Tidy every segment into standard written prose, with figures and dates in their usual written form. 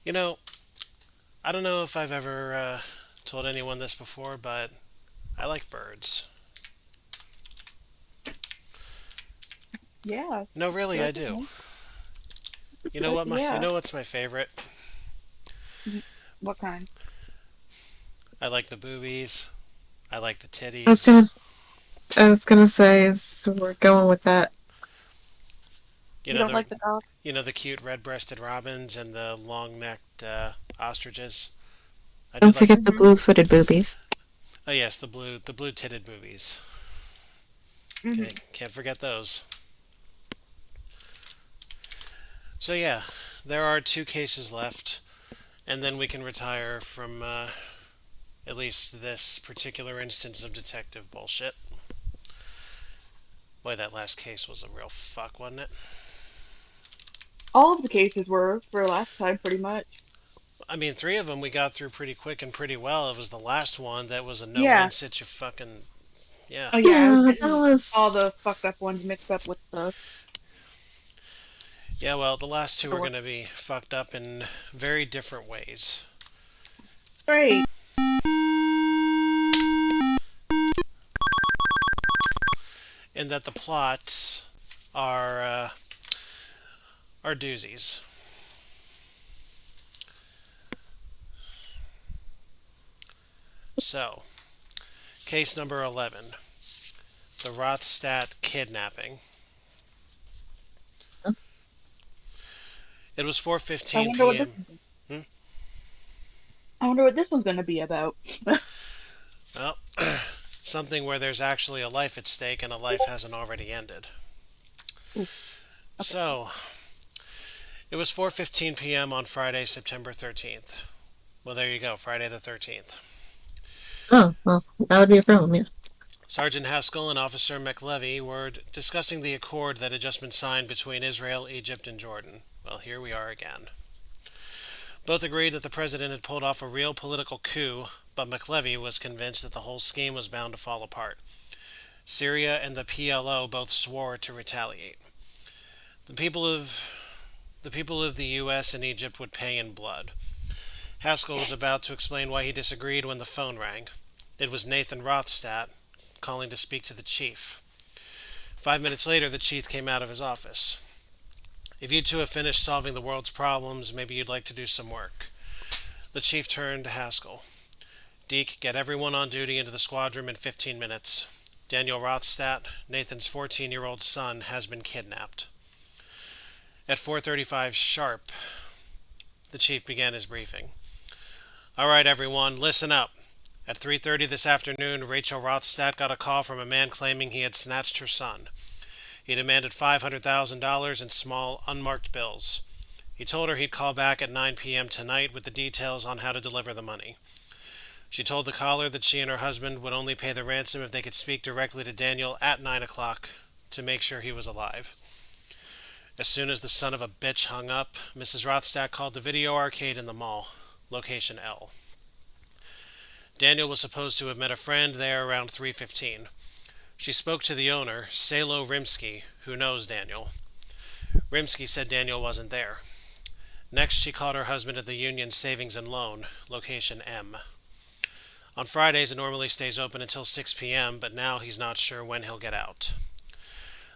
You know, I don't know if I've ever told anyone this before, but I like birds. Yeah, No, I feel really, I like it's do. nice. You know what my? You Yeah. know what's my favorite? What kind? I like the boobies. I like the I was gonna, titties. I was gonna say is we're going with that. You You know don't the, like the dog? the cute red-breasted robins and the long-necked ostriches. I do Don't like. forget the Mm-hmm. blue-footed boobies. Oh yes, the blue-titted boobies. Mm-hmm. Can't forget those. So yeah, there are two cases left, and then we can retire from at least this particular instance of detective bullshit. Boy, that last case was a real fuck, wasn't it? All of the cases were for last time, pretty much. I mean, three of them we got through pretty quick and pretty well. It was the last one that was a no-win Yeah. situ fucking yeah. Oh yeah, I was Yeah, that getting all was. the fucked up ones mixed up with the Yeah, well, the last two are paperwork. going to be fucked up in very different ways. Great. In that the plots are are doozies. So, case number 11, the Rothstadt kidnapping. It was I 4:15 wonder what this p.m. one's. Hmm? I wonder what this one's gonna be about. Well, something where there's actually a life at stake and a life hasn't already ended. Ooh, okay. So, it was 4:15 p.m. on Friday, September 13th. Well, there you go, Friday the 13th. Oh, well, that would be a problem, yeah. Sergeant Haskell and Officer McLevy were discussing the accord that had just been signed between Israel, Egypt, and Jordan. Well, here we are again. Both agreed that the president had pulled off a real political coup, but McLevy was convinced that the whole scheme was bound to fall apart. Syria and the PLO both swore to retaliate. The people of the US and Egypt would pay in blood. Haskell was about to explain why he disagreed when the phone rang. It was Nathan Rothstadt calling to speak to the chief. 5 minutes later, the chief came out of his office. If you two have finished solving the world's problems, maybe you'd like to do some work. The chief turned to Haskell. Deke, get everyone on duty into the squad room in 15 minutes. Daniel Rothstadt, Nathan's 14-year-old son, has been kidnapped. At 4:35 sharp, the chief began his briefing. All right, everyone, listen up. At 3:30 this afternoon, Rachel Rothstadt got a call from a man claiming he had snatched her son. He demanded $500,000 in small, unmarked bills. He told her he'd call back at 9 p.m. tonight with the details on how to deliver the money. She told the caller that she and her husband would only pay the ransom if they could speak directly to Daniel at 9 o'clock to make sure he was alive. As soon as the son of a bitch hung up, Mrs. Rothstadt called the video arcade in the mall, location L. Daniel was supposed to have met a friend there around 3:15. She spoke to the owner, Salo Rimsky, who knows Daniel. Rimsky said Daniel wasn't there. Next, she called her husband at the Union Savings and Loan, location M. On Fridays, it normally stays open until 6 p.m., but now he's not sure when he'll get out.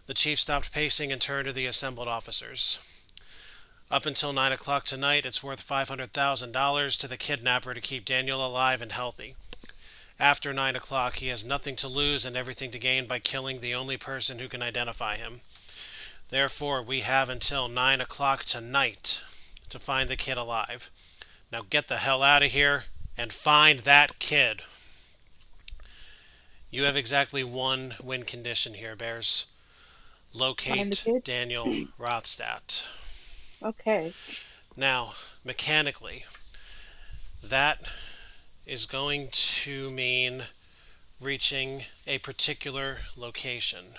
The chief stopped pacing and turned to the assembled officers. Up until 9 o'clock tonight, it's worth $500,000 to the kidnapper to keep Daniel alive and healthy. After 9 o'clock, he has nothing to lose and everything to gain by killing the only person who can identify him. Therefore, we have until 9 o'clock tonight to find the kid alive. Now get the hell out of here and find that kid. You have exactly one win condition here, Bears. Find the Locate kid. Daniel Rothstadt. Okay. Now, mechanically, that is going to mean reaching a particular location.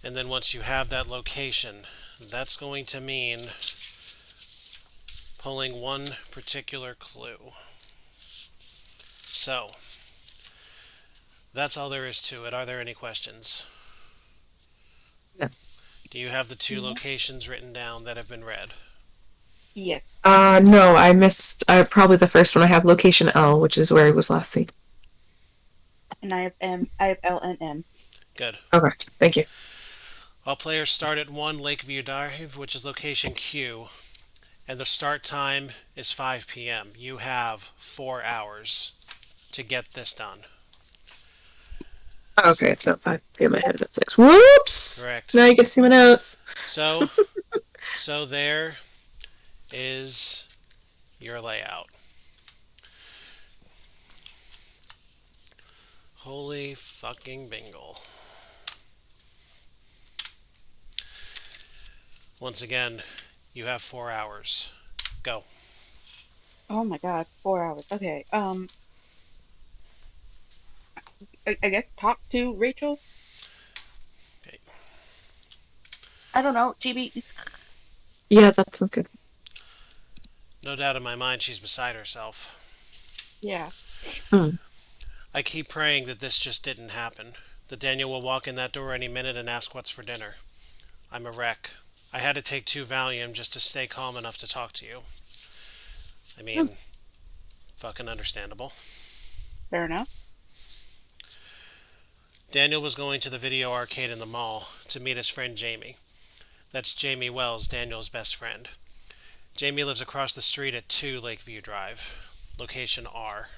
And then once you have that location, that's going to mean pulling one particular clue. So, that's all there is to it. Are there any questions? No. Do you have the two Yeah. locations written down that have been read? Yes. No, I missed probably the first one. I have location L, which is where he was last seen. And I have M. I have L and M. Good. Okay, thank you. All players start at 1 Lakeview Drive, which is location Q, and the start time is 5 p.m. You have 4 hours to get this done. Okay, it's not 5 p.m. I had it at 6. Whoops! Correct. Now you can see my notes. So, so there is your layout. Holy fucking bingle. Once again, you have 4 hours. Go. Oh my God, 4 hours. Okay. I guess talk to Rachel. Okay. I don't know. GB. Yeah, that sounds good. No doubt in my mind she's beside herself. Yeah. Hmm. I keep praying that this just didn't happen. That Daniel will walk in that door any minute and ask what's for dinner. I'm a wreck. I had to take 2 Valium just to stay calm enough to talk to you. I Hmm, mean, fucking understandable. fair enough. Daniel was going to the video arcade in the mall to meet his friend Jamie. That's Jamie Wells, Daniel's best friend. Jamie lives across the street at 2 Lakeview Drive, location R.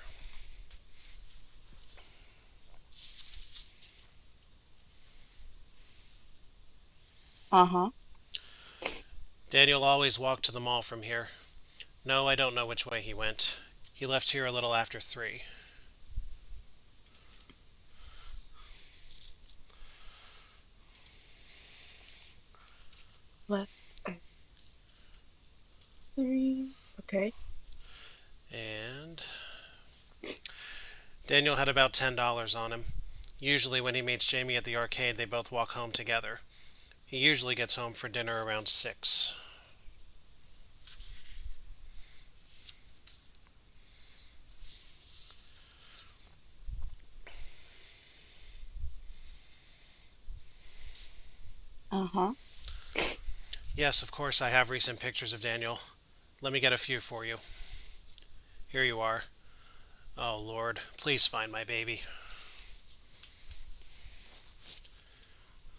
Uh-huh. Daniel always walked to the mall from here. No, I don't know which way he went. He left here a little after 3. Left at 3. Okay. And Daniel had about $10 on him. Usually, when he meets Jamie at the arcade, they both walk home together. He usually gets home for dinner around 6. Uh-huh. Yes, of course, I have recent pictures of Daniel. Let me get a few for you. Here you are. Oh, Lord, please find my baby.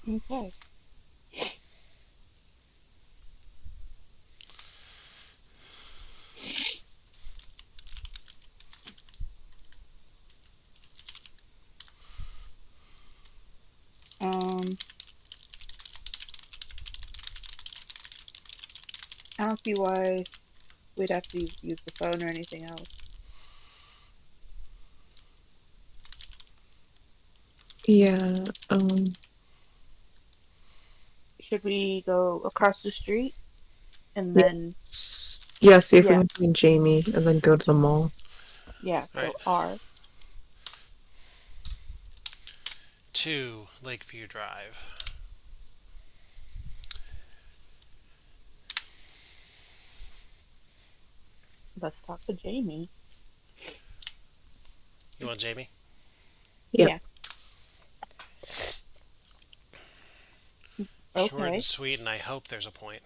Okay. Um, I don't see why we'd have to use the phone or anything else. Yeah. Should we go across the street and then, Yes. Yeah, see if we yeah, can find Jamie and then go to the mall. yeah, All right, so R. 2 Lakeview Drive. Let's talk to Jamie. You want Jamie? Yep. Yeah. Short and Okay. sweet, and I hope there's a point.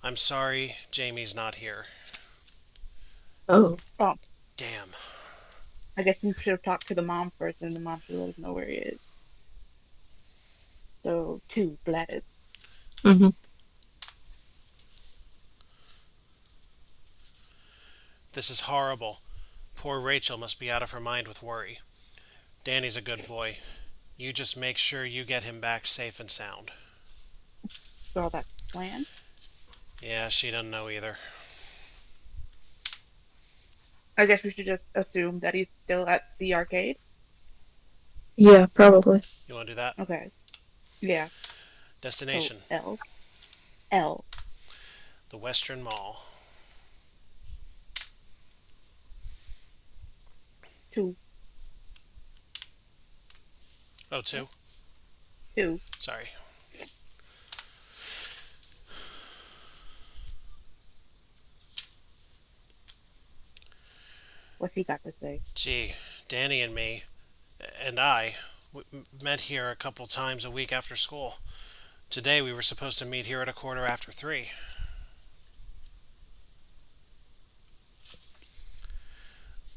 I'm sorry, Jamie's not here. Oh. Oh, Damn. I guess we should have talked to the mom first, and the mom should let us know where he is. So, 2 Gladys. Mm-hmm. This is horrible. Poor Rachel must be out of her mind with worry. Danny's a good boy. You just make sure you get him back safe and sound. So that's the plan. Yeah, she doesn't know either. I guess we should just assume that he's still at the arcade. Yeah, probably. You want to do that? Okay. Yeah. So Destination: L. L. the Western Mall. 2. Oh, 2? 2. Sorry. What's he got to say? Gee, Danny and me, and I, met here a couple times a week after school. Today we were supposed to meet here at a quarter after 3.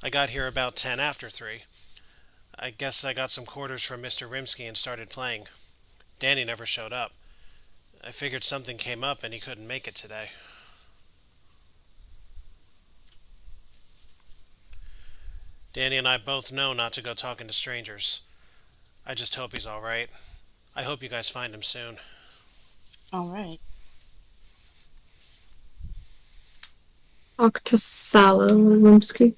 I got here about 10 after 3. I guess I got some quarters from Mr. Rimsky and started playing. Danny never showed up. I figured something came up and he couldn't make it today. Danny and I both know not to go talking to strangers. I just hope he's alright. I hope you guys find him soon. All right. Talk to Salamumsky.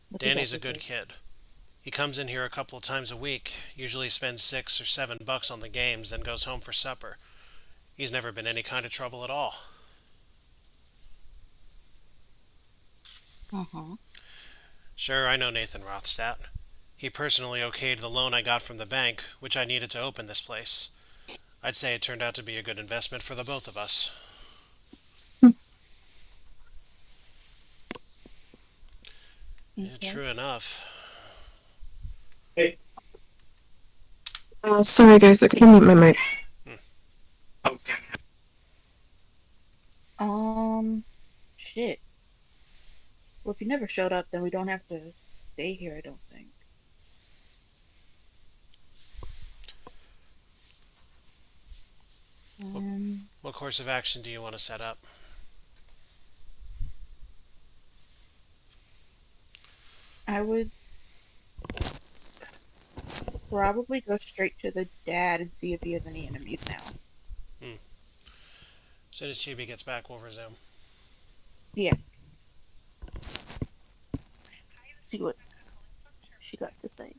What's he got Danny's a to good say? kid. He comes in here a couple of times a week, usually spends $6 or $7 on the games, then goes home for supper. He's never been any kind of trouble at all. Uh-huh. Sure, I know Nathan Rothstat. He personally okayed the loan I got from the bank, which I needed to open this place. I'd say it turned out to be a good investment for the both of us. Yeah, Okay. true enough. Sorry guys, I couldn't mute my mic. Hmm. Um, shit. Well, if you never showed up, then we don't have to stay here, I don't think. What, Um, what course of action do you want to set up? I would probably go straight to the dad and see if he has any enemies now. Hmm. As soon as Chibi gets back, we'll resume. Yeah, see what she got to say.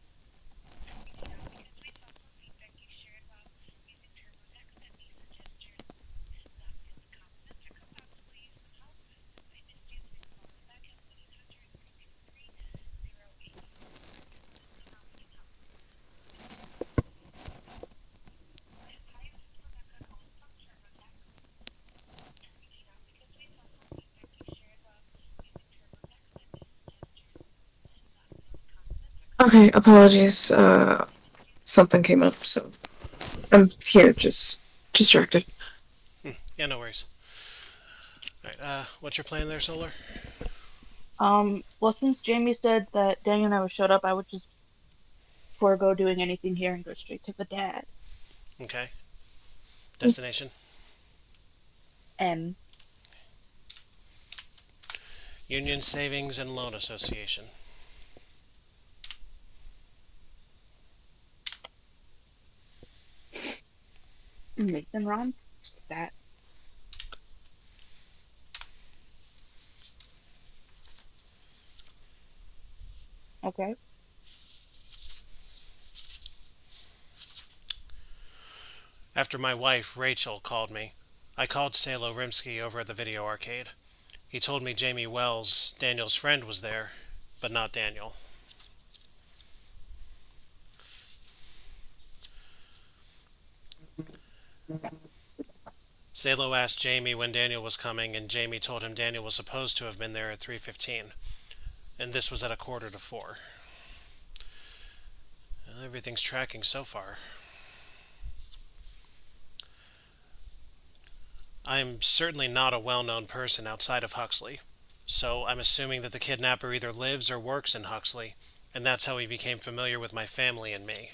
Okay, apologies. Something came up, so I'm here, just distracted. Yeah, no worries. Alright, what's your plan there, Solar? Well, since Jamie said that Daniel never showed up, I would just forego doing anything here and go straight to the dad. Okay. Destination? And Union Savings and Loan Association. Nathan Ron stat. Okay. After my wife, Rachel, called me, I called Salo Rimsky over at the video arcade. He told me Jamie Wells, Daniel's friend, was there, but not Daniel. Salo asked Jamie when Daniel was coming, and Jamie told him Daniel was supposed to have been there at 3:15, and this was at 3:45. Well, everything's tracking so far. I'm certainly not a well-known person outside of Huxley, so I'm assuming that the kidnapper either lives or works in Huxley, and that's how he became familiar with my family and me.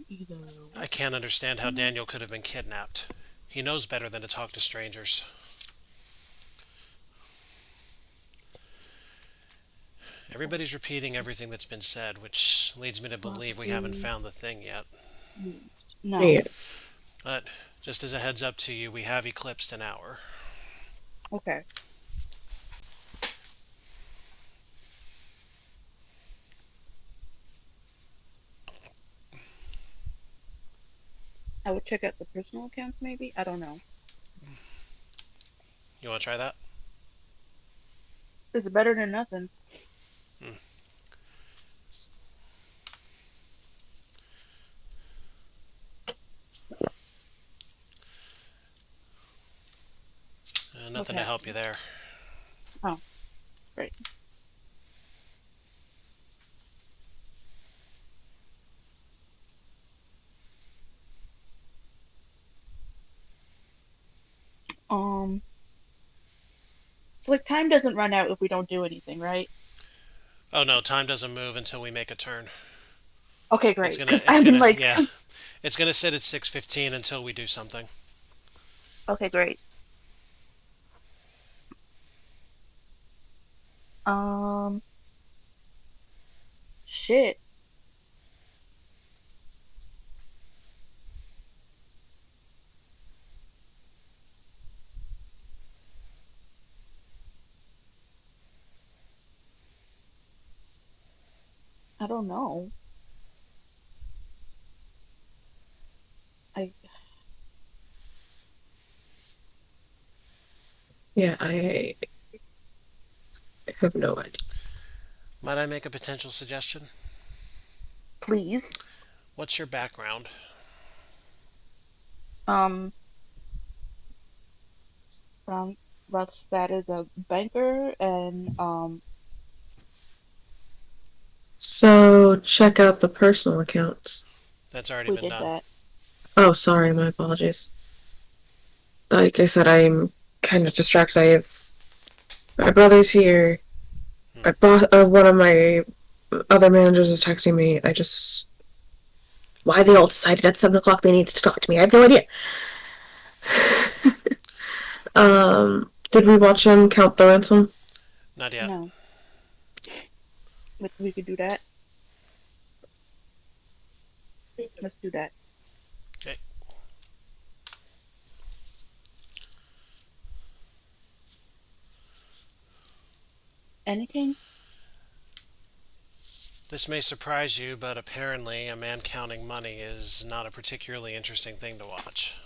Either I work. can't understand how Daniel could have been kidnapped. He knows better than to talk to strangers. Everybody's repeating everything that's been said, which leads me to believe we haven't Probably found the thing yet. no. Yeah. But just as a heads up to you, we have eclipsed an hour. Okay. I would check out the personal accounts maybe. I don't know. You want to try that? It's better than nothing. Hmm. What's Nothing to help you happening? there. Oh, great. So like time doesn't run out if we don't do anything, right? Oh no, time doesn't move until we make a turn. Okay, It's great. gonna, Because it's I mean, gonna, like, yeah, it's gonna sit at 6:15 until we do something. okay, great. Um, shit. I don't know. I Yeah, I have no idea. Might I make a potential suggestion? please. What's your background? Um, um, Russ, that is a banker, and So check out the personal accounts. That's already we been did done. that. Oh, sorry, my apologies. Like I said, I'm kind of distracted. I have my brother's here. Hmm. My boss, one of my other managers is texting me. I just why they all decided at 7 o'clock they needed to talk to me. I have no idea. Did we watch him count the ransom? Not yet. No, but we could do that. Let's do that. Okay. Anything? This may surprise you, but apparently a man counting money is not a particularly interesting thing to watch.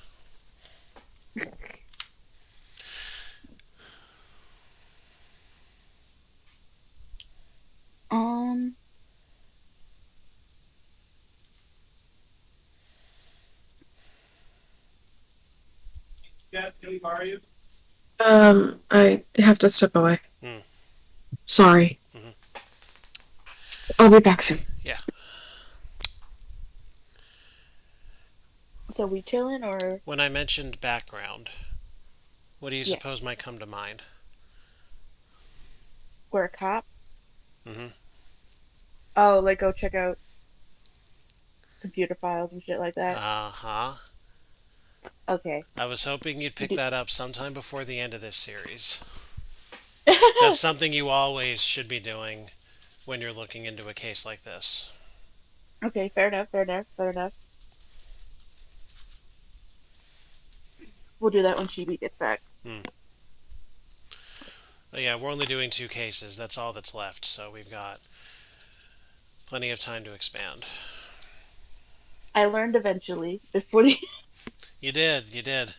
Um, I have to step away. Hmm. Sorry. Hmm. I'll be back soon. Yeah. so we chilling or When I mentioned background, what do you yeah, suppose might come to mind? we're a cop. Hmm. Oh, like go check out computer files and shit like that. Uh huh. Okay. I was hoping you'd You pick do. that up sometime before the end of this series. That's something you always should be doing when you're looking into a case like this. Okay, fair enough, fair enough, fair enough. We'll do that when Chibi gets back. Hmm. But yeah, we're only doing two cases. That's all that's left, so we've got plenty of time to expand. I learned eventually before the You did, you did.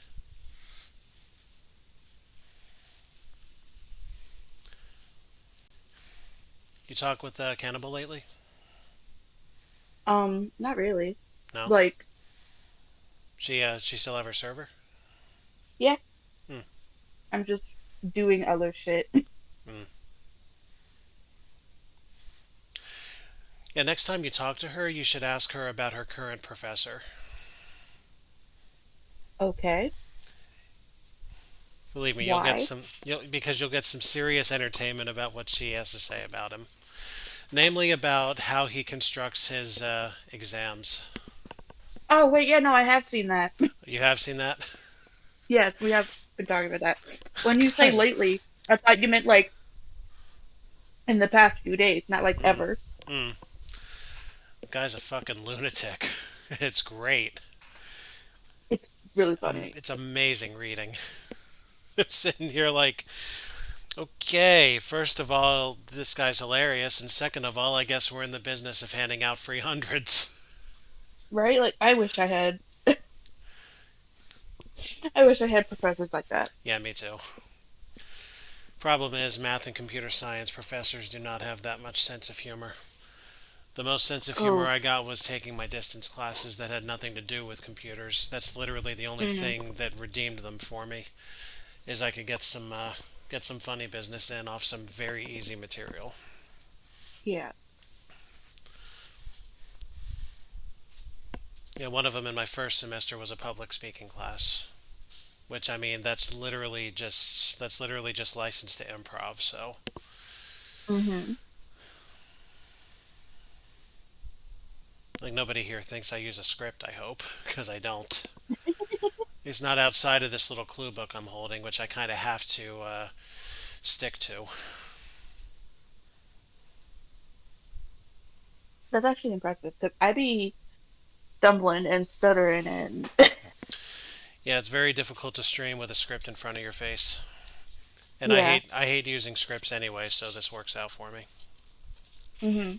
You talk with Cannibal lately? not really. No? Like, She still have her server? yeah, Hmm. I'm just doing other shit. Hmm. Yeah, next time you talk to her, you should ask her about her current professor. Okay. Believe me, Why? because you'll get some serious entertainment about what she has to say about him. Namely about how he constructs his exams. Oh, wait, yeah, no, I have seen that. You have seen that? Yes, we have been talking about that. When you say Guys, lately, I thought you meant like in the past few days, not like mm, ever. mm, guy's a fucking lunatic. It's great. It's really funny. It's amazing reading. I'm sitting here like, okay, first of all, this guy's hilarious, and second of all, I guess we're in the business of handing out free hundreds. Right? Like, I wish I had. I wish I had professors like that. Yeah, me too. Problem is, math and computer science professors do not have that much sense of humor. The most sense of humor Oh, I got was taking my distance classes that had nothing to do with computers. That's literally the only hmm thing that redeemed them for me. Is I could get some funny business in off some very easy material. yeah. Yeah, one of them in my first semester was a public speaking class, which I mean that's literally just licensed to improv. So Mm-hmm. like nobody here thinks I use a script. I hope because I don't. It's not outside of this little clue book I'm holding, which I kind of have to stick to. That's actually impressive because I be stumbling and stuttering and Yeah, it's very difficult to stream with a script in front of your face. And yeah. I hate using scripts anyway, so this works out for me. Mm-hmm.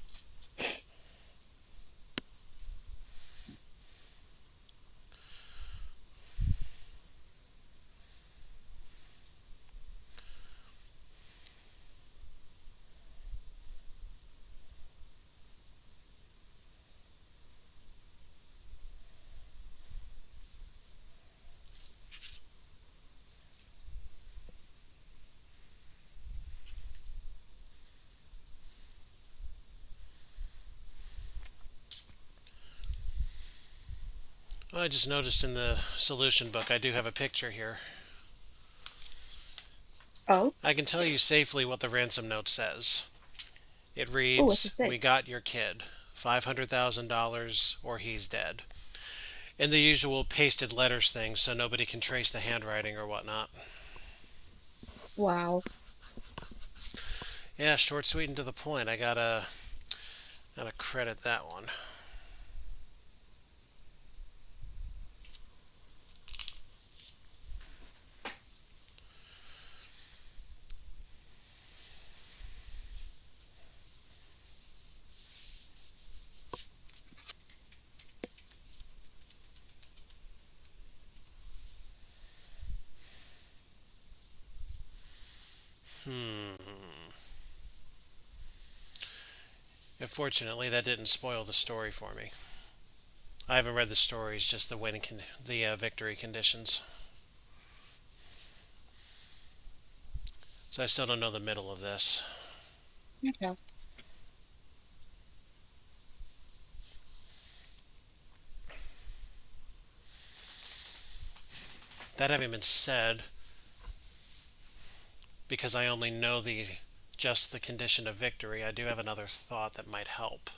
Well, I just noticed in the solution book I do have a picture here. Oh, I can tell you safely what the ransom note says. It oh, what's reads, it say? "We got your kid. $500,000 or he's dead." In the usual pasted letters thing so nobody can trace the handwriting or whatnot. Wow. Yeah, short, sweet, and to the point. Gotta credit that one. Hmm. Fortunately, that didn't spoil the story for me. I haven't read the stories, just the victory conditions. So I still don't know the middle of this. Okay. That having been said, because I only know the condition of victory, I do have another thought that might help.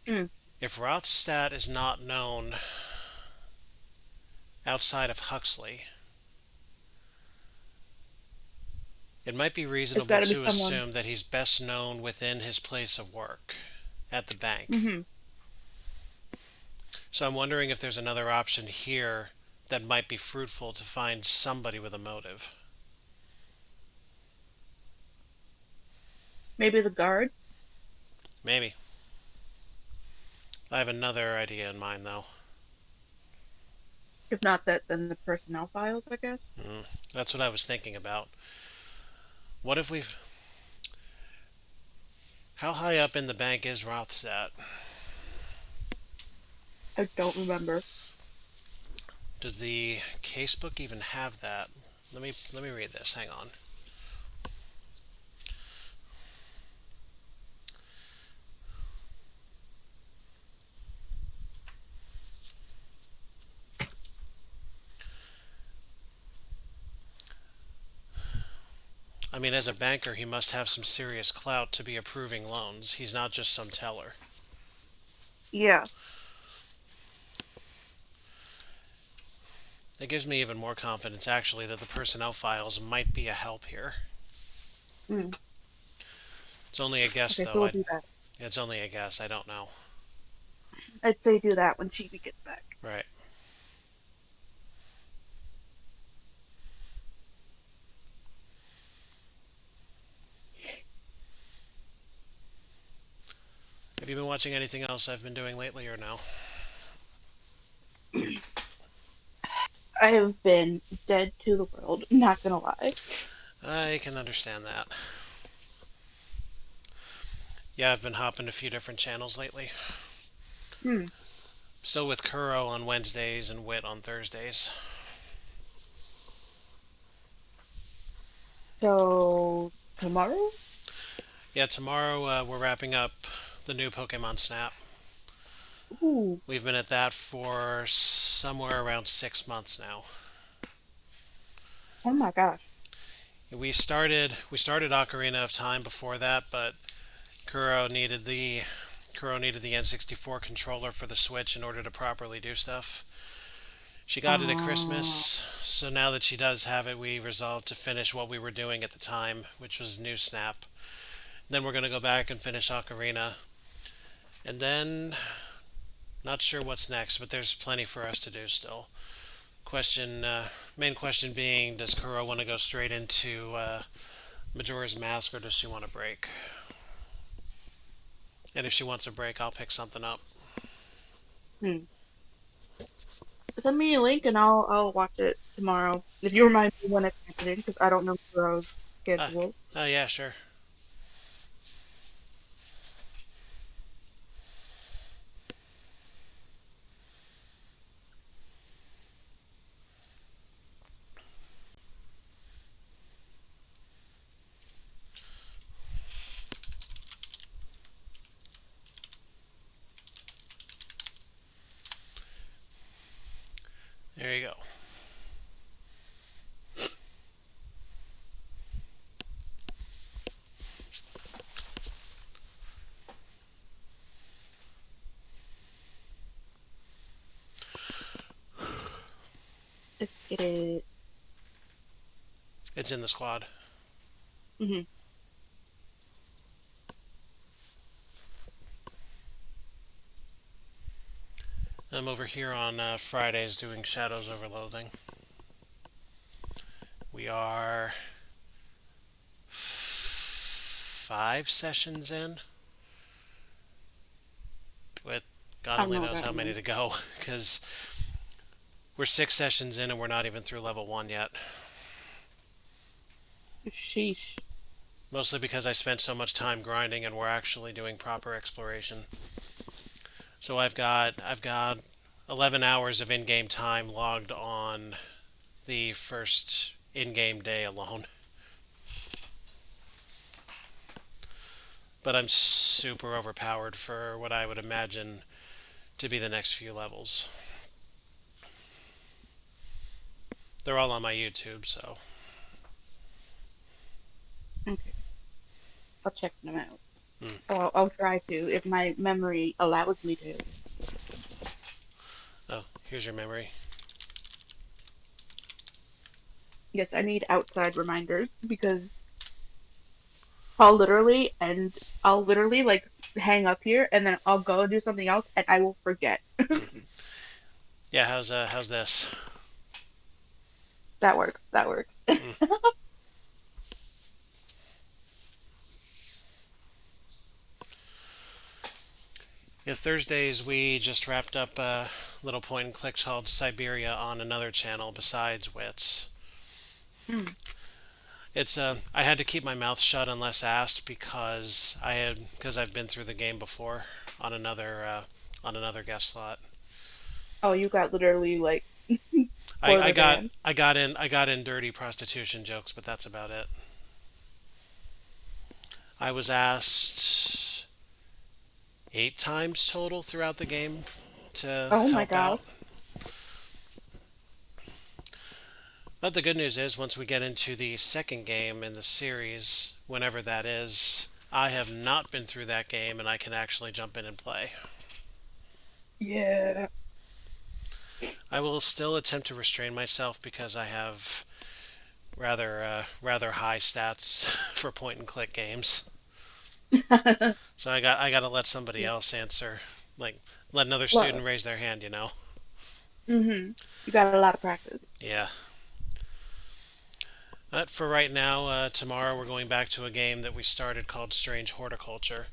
Mm. If Rothstadt is not known outside of Huxley, it might be It's reasonable got to be to someone. assume that he's best known within his place of work at the bank. Mm-hmm. So I'm wondering if there's another option here that might be fruitful to find somebody with a motive. Maybe the guard. Maybe. I have another idea in mind, though. If not that, then the personnel files, I guess. That's what I was thinking about. What if we. How high up in the bank is Rothstadt? I don't remember. Does the casebook even have that? Let me read this. Hang on. I mean, as a banker, he must have some serious clout to be approving loans. He's not just some teller. Yeah. That gives me even more confidence, actually, that the personnel files might be a help here. Mm. It's only a guess, Okay, so though. we'll do that. It's only a guess. I don't know. I'd say do that when Chibi gets back. Right. Have you been watching anything else I've been doing lately, or no? I have been dead to the world. Not gonna lie. I can understand that. Yeah, I've been hopping a few different channels lately. Hmm. Still with Kuro on Wednesdays and Wit on Thursdays. So tomorrow? Yeah, tomorrow we're wrapping up the new Pokemon Snap. Ooh. We've been at that for somewhere around 6 months now. Oh my gosh. We started Ocarina of Time before that, but Kuro needed the Kuro needed the N64 controller for the Switch in order to properly do stuff. She got it at Oh. Christmas, so now that she does have it, we resolved to finish what we were doing at the time, which was New Snap. Then we're gonna go back and finish Ocarina, and then not sure what's next, but there's plenty for us to do still. Main question being, does Kuro want to go straight into Majora's Mask, or does she want a break? And if she wants a break, I'll pick something up. Hmm. Send me a link and I'll watch it tomorrow. If you remind me when it's happening, because I don't know tomorrow's Ah, schedule. yeah, sure. There you go. Let's get it. It's in the squad. Hmm. I'm over here on Fridays doing Shadows over Loathing. We are 5 sessions in, with God I don't only know what knows that how many means. to go, because we're 6 sessions in and we're not even through level 1 yet. Sheesh. Mostly because I spent so much time grinding and we're actually doing proper exploration. So I've got 11 hours of in-game time logged on the first in-game day alone. But I'm super overpowered for what I would imagine to be the next few levels. They're all on my YouTube, so Okay, I'll check them out. mm. I'll try to if my memory allows me to. Oh, here's your memory. Yes, I need outside reminders because I'll literally like hang up here and then I'll go and do something else and I will forget. Mm. Yeah, how's this? That works. That works. Mm. Yeah, Thursdays we just wrapped up a little point and click called Siberia on another channel besides Wits. Hmm. I had to keep my mouth shut unless asked because I've been through the game before on another guest slot. Oh, you got literally like I, I spoiler got band. I got in dirty prostitution jokes, but that's about it. I was asked 8 times total throughout the game to Oh my help gosh. out. But the good news is, once we get into the second game in the series, whenever that is, I have not been through that game and I can actually jump in and play. Yeah. I will still attempt to restrain myself because I have rather high stats for point and click games. So I got to let somebody Yeah. else answer, like let another Well, student raise their hand. you got a lot of practice. Yeah. But for right now, tomorrow we're going back to a game that we started called Strange Horticulture,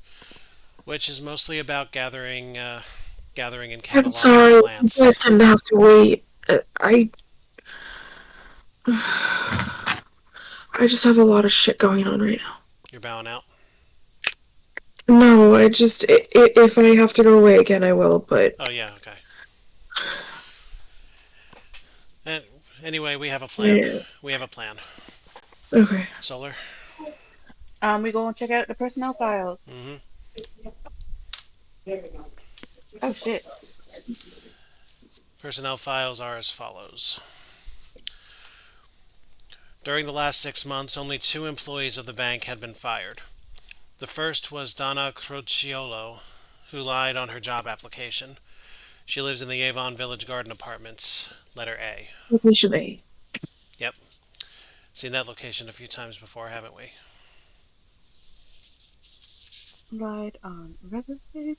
which is mostly about gathering and I'm cataloging sorry, you plants. guys didn't have to wait. I I just have a lot of shit going on right now. You're bowing out. No, if I have to go away again, I will. But Oh yeah, okay. And anyway, we have a plan. yeah, We have a plan. okay. Solar. We go and check out the personnel files. Mm-hmm. Oh shit. Personnel files are as follows. During the last 6 months, only 2 employees of the bank had been fired. The first was Donna Crociolo, who lied on her job application. She lives in the Avon Village Garden Apartments, letter A. Location A. Yep. Seen that location a few times before, haven't we? Lied on resume.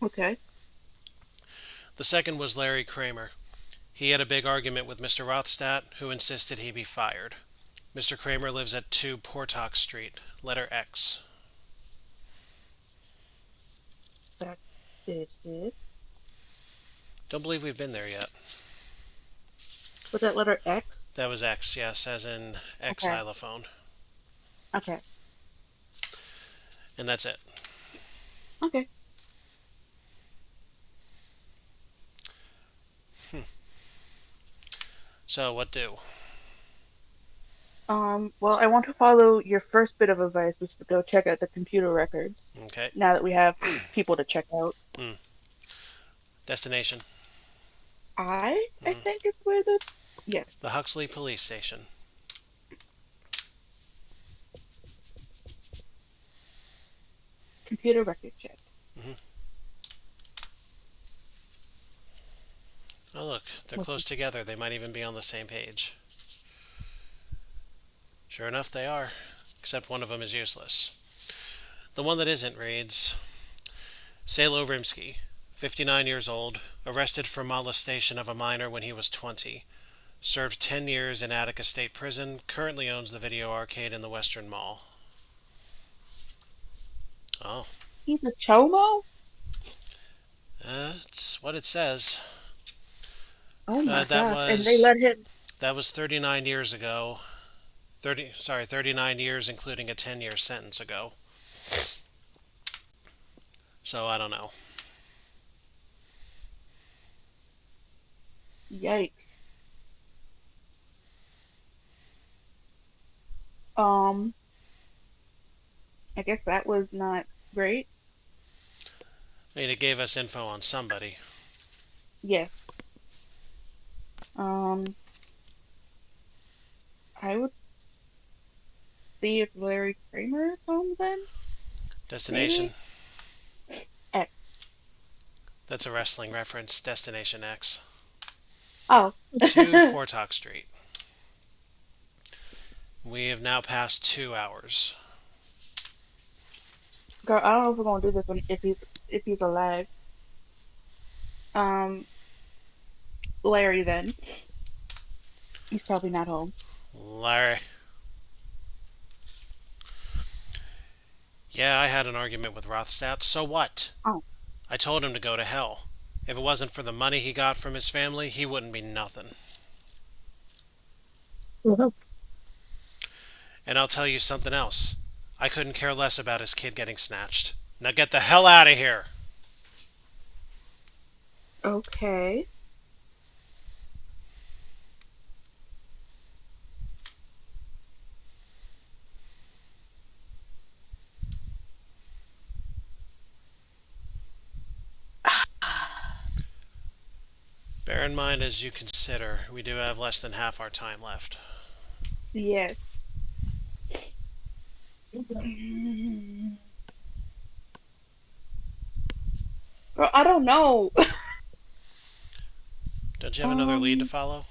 Okay. The second was Larry Kramer. He had a big argument with Mr. Rothstadt, who insisted he be fired. Mr. Kramer lives at 2 Portock Street, letter X. That's it. Don't believe we've been there yet. Was that letter X? That was X, yes, as in X Okay. xylophone. Okay. And that's it. Okay. So, what do? Well, I want to follow your first bit of advice, which is to go check out the computer records. Okay. Now that we have people to check out. Destination. I think it's where the yes. The Huxley Police Station. Computer record check. Oh, look, they're close together. They might even be on the same page. Sure enough, they are. Except one of them is useless. The one that isn't reads Salo Rimsky, 59 years old, arrested for molestation of a minor when he was 20. Served 10 years in Attica State Prison, currently owns the video arcade in the Western Mall. Oh, He's a chomo? that's what it says. Oh my That gosh. And they let him. that was 39 years ago. 39 years including a 10-year sentence ago. So I don't know. Yikes. Um, I guess that was not great. I mean, it gave us info on somebody. Yes. Um, I would see if Larry Kramer is home then. Destination. Maybe? X. That's a wrestling reference. Destination X. Oh. 2 Portock Street. We have now passed 2 hours. Girl, I don't know if we're gonna do this one if he's alive. Um, Larry then. He's probably not home. Larry. Yeah, I had an argument with Rothstadt. So what? Oh. I told him to go to hell. If it wasn't for the money he got from his family, he wouldn't be nothing. Well, And I'll tell you something else. I couldn't care less about his kid getting snatched. Now get the hell out of here! Okay. Bear in mind as you consider, we do have less than half our time left. Yes. Girl, I don't know. Don't you have another lead to Um. follow?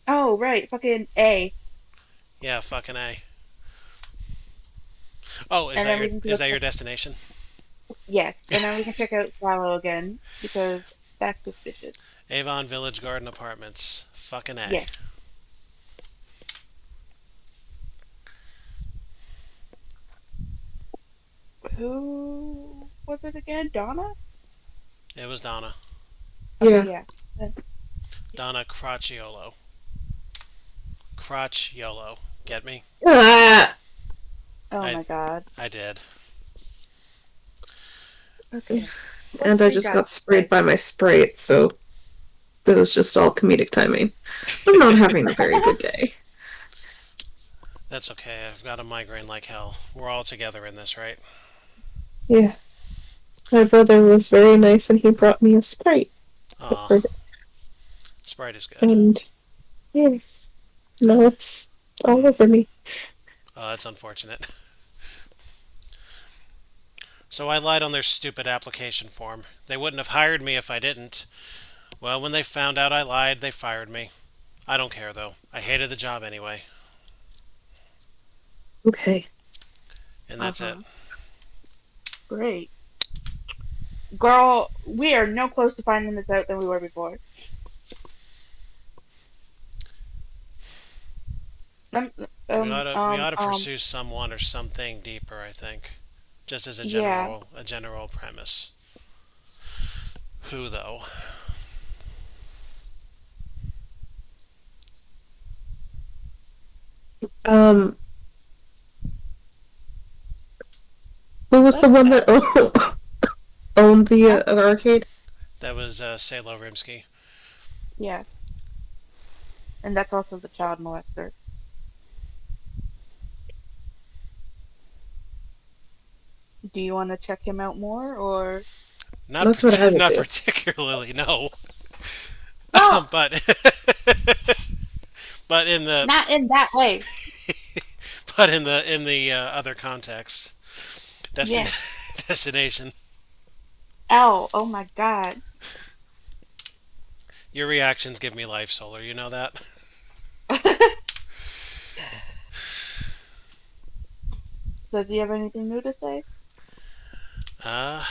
Oh, right. Fucking A. Yeah, fucking A. Oh, And then we can is go that your check. destination? Yes. And then we can check out Swallow again because that's suspicious. Avon Village Garden Apartments. Fucking A. Yes. Who was it again? Donna? It was Donna. Okay, yeah. yeah. Donna Crociolo. Crociolo. Get me? Ah! Oh I my god. I did. Okay. And I just got sprayed by my Sprite, so that was just all comedic timing. I'm not having a very good day. That's okay. I've got a migraine like hell. We're all together in this, right? Yeah. My brother was very nice and he brought me a Sprite. Aw. Sprite is good. And yes, now it's all over me. Oh, that's unfortunate. So I lied on their stupid application form. They wouldn't have hired me if I didn't. Well, when they found out I lied, they fired me. I don't care though. I hated the job anyway. Okay. And Uh that's it. huh. Great. Girl, we are no close to finding this out than we were before. Um, We oughta um, pursue someone or something deeper, I think. Just as a yeah. general premise. Who though? Um, who was the That's one that bad. owned the Huh? arcade? That was Salo Rimsky. Yeah. And that's also the child molester. Do you want to check him out more or That's what I would Not do. particularly, no. well, but but in the not in that way. other context, Yes. destination. Oh my God. Your reactions give me life, Solar. You know that. Does he have anything new to say? Uh,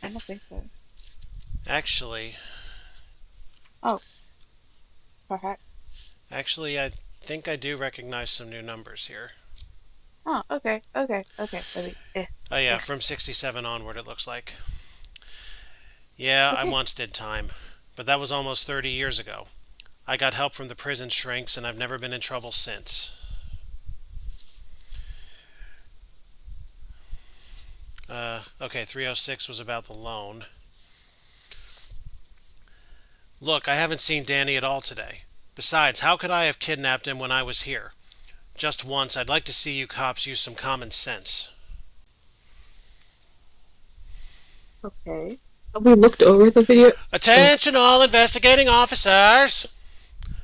I don't think so. actually, Oh, perhaps. I think I do recognize some new numbers here. Oh, okay, okay, okay. Let me. Oh yeah, Eh. from 67 onward, it looks like. Yeah, I Okay. once did time, but that was almost 30 years ago. I got help from the prison shrinks, and I've never been in trouble since. Okay, 306 was about the loan. Look, I haven't seen Danny at all today. Besides, how could I have kidnapped him when I was here? Just once, I'd like to see you cops use some common sense. Okay. Have we looked over the video? Oh, Attention all investigating officers!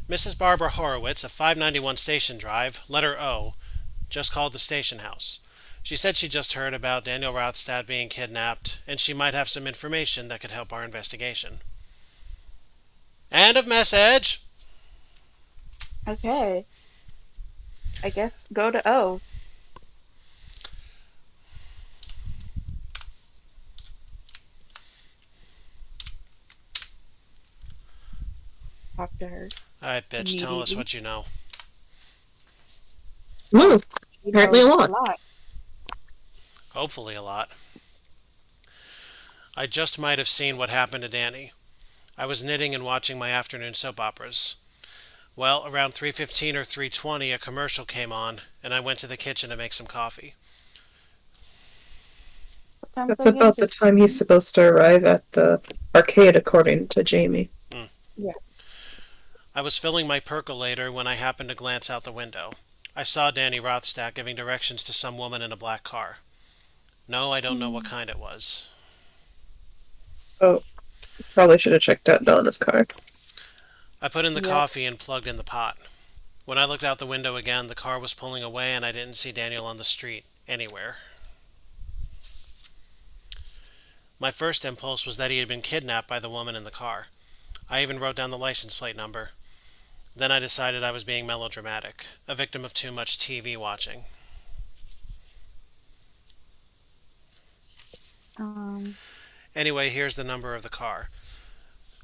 Mrs. Barbara Horowitz of 591 Station Drive, letter O, just called the station house. She said she just heard about Daniel Rothstad being kidnapped, and she might have some information that could help our investigation. End of message! Okay. I guess go to O. Talk to her Alright, bitch, tell us immediately. what you know. no. She Apparently knows a a lot. lot. Hopefully, a lot. I just might have seen what happened to Danny. I was knitting and watching my afternoon soap operas. Well, around 3:15 or 3:20 a commercial came on, and I went to the kitchen to make some coffee. What time's That's that again? about the time he's 3:15? supposed to arrive at the arcade, according to Jamie. Hmm. Yeah. I was filling my percolator when I happened to glance out the window. I saw Danny Rothstack giving directions to some woman in a black car. No, I don't know what Hmm. kind it was. Oh, probably should have checked out Donna's car. I put in the Yep. coffee and plugged in the pot. When I looked out the window again, the car was pulling away and I didn't see Daniel on the street anywhere. My first impulse was that he had been kidnapped by the woman in the car. I even wrote down the license plate number. Then I decided I was being melodramatic, a victim of too much TV watching. Um. Anyway, here's the number of the car.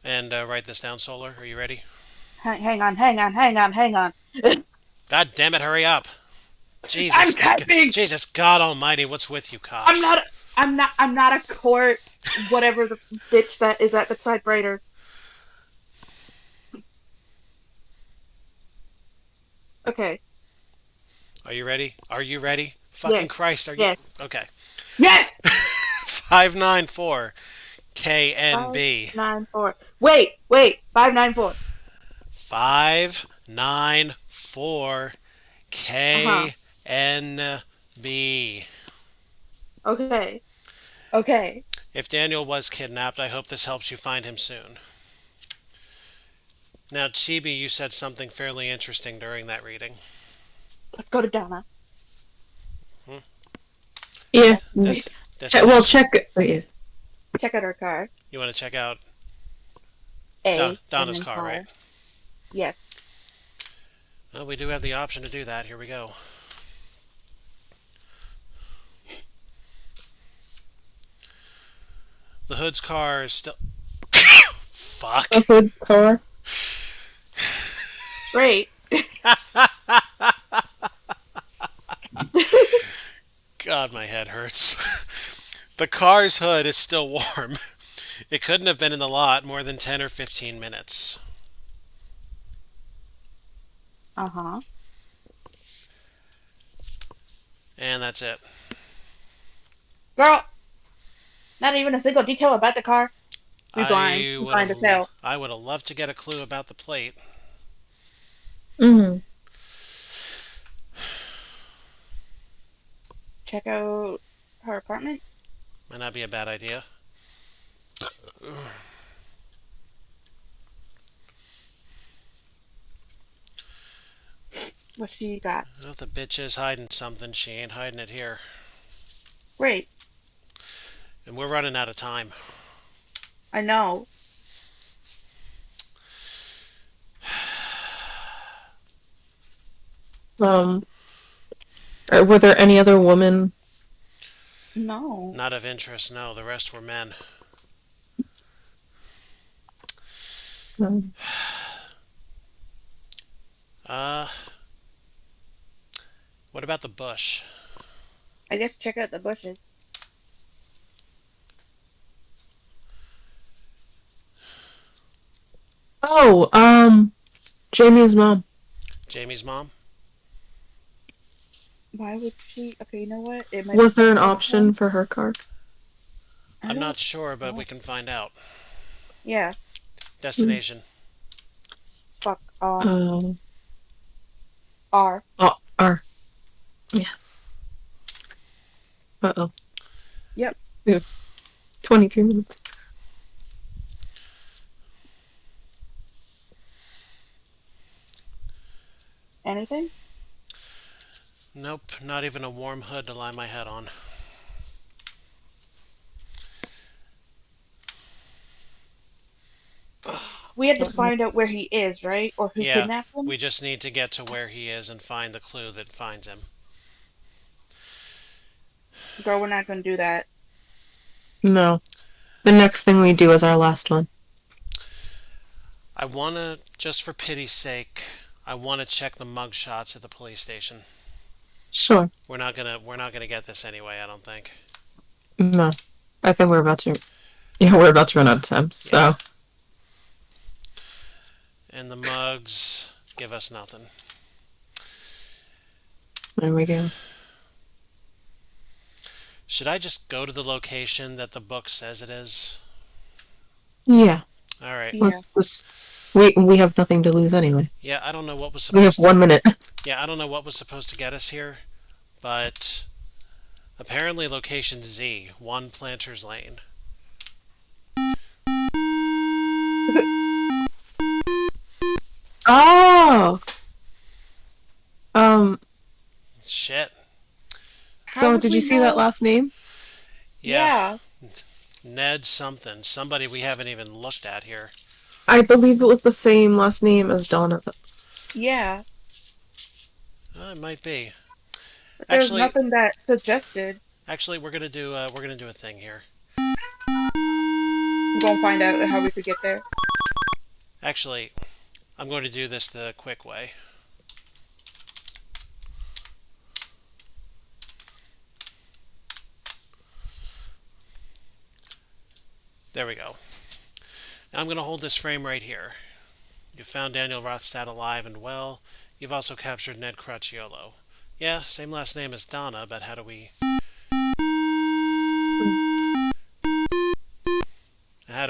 And write this down, Solar. Are you ready? Hang on. Hang on. Hang on. Hang on. God damn it, hurry up! I'm Jesus, typing. Jesus, God Almighty, what's with you I'm cops? not. I'm not. I'm not a court. Whatever the bitch that is at the typewriter. Okay. Are you ready? Are you ready? Fucking Yes. Christ, are you? Yes. Okay. Yes. 594 Five KNB. nine four. Wait. Wait. 594. 594 Uh huh. KNB. Okay. Okay. If Daniel was kidnapped, I hope this helps you find him soon. Now, Chibi, you said something fairly interesting during that reading. Let's go to Donna. Hmm? Yeah. Yes. Well, Destination. check. Yeah. Check out our car. You want to check out And Donna's then car, right? car. Yes. Well, we do have the option to do that. Here we go. The Hood's car is still. Fuck. A hood's car. Great. God, my head hurts. The car's hood is still warm. It couldn't have been in the lot more than 10 or 15 minutes. Uh-huh. And that's it. Girl, not even a single detail about the car. We blind. I We would blind as have hell. I would have loved to get a clue about the plate. Mm-hmm. Check out her apartment. Might not be a bad idea. What she got. Well, if the bitch is hiding something, she ain't hiding it here. Great. And we're running out of time. I know. Um. Were there any other women? No. Not of interest, no. The rest were men. Um, Uh, what about the bush? I guess check out the bushes. Oh. Jamie's mom. Jamie's mom? Why would she? Okay, you know what? It might be Was there an something else option then. for her card? I I'm don't not sure, but we know. can find out. Yeah. Mm. Destination. Fuck. Um. R. Oh. R. Yeah. Uh-oh. Yep. We have 23 minutes. Anything? Nope, not even a warm hood to lie my head on. We had to find out where he is, right? Or who Yeah, kidnapped him? we just need to get to where he is and find the clue that finds him. Girl, we're not gonna do that. No. The next thing we do is our last one. I wanna, just for pity's sake, I wanna check the mug shots at the police station. Sure. We're not gonna get this anyway, I don't think. No. I think we're about to. Yeah, we're about to run out of time. So. Yeah. And the mugs give us nothing. There we go. Should I just go to the location that the book says it is? Yeah. Alright. Yeah. We have nothing to lose anyway. Yeah, I don't know what was We have supposed 1 minute. Yeah, I don't know what was supposed to get us here, but apparently location Z, 1 Planters Lane. Oh. Um. Shit. How So would did we you see that know? last name? Yeah, Yeah. Ned something. Somebody we haven't even looked at here. I believe it was the same last name as Donna. Yeah. It might be. But there's Actually, nothing that suggested. we're gonna do a thing here. We're gonna find out how we could get there. Actually, I'm going to do this the quick way. There we go. Now I'm going to hold this frame right here. You found Daniel Rothstadt alive and well. You've also captured Ned Cracciolo. Yeah, same last name as Donna, but how do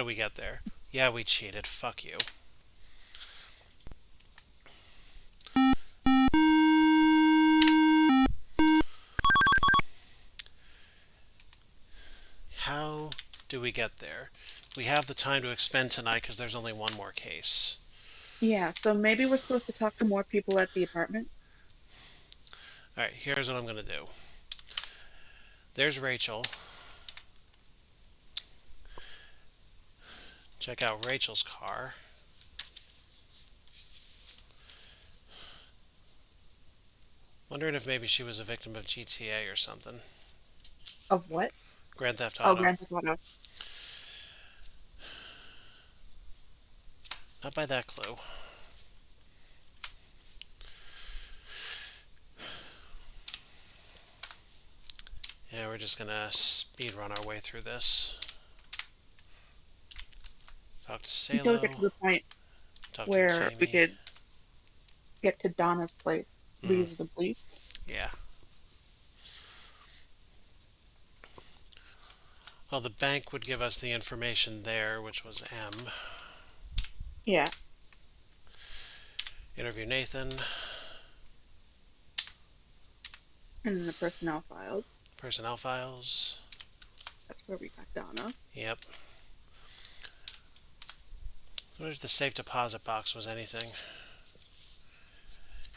we get there? Yeah, we cheated. Fuck you. do we get there? We have the time to expend tonight because there's only one more case. Yeah, so maybe we're supposed to talk to more people at the apartment. Alright, here's what I'm going to do. There's Rachel. Check out Rachel's car. Wondering if maybe she was a victim of GTA or something. Of what? Grand Theft Oh, Auto. Grand Theft Auto. Not by that clue. Yeah, we're just gonna speed run our way through this. Talk to Until we get Salo. to the point Talk to where we Jamie. could get to Donna's place Mm, reasonably. yeah. Well, the bank would give us the information there, which was M. Yeah. Interview Nathan. And then the personnel files. Personnel files. That's where we got Donna. Yep. What if the safe deposit box was anything?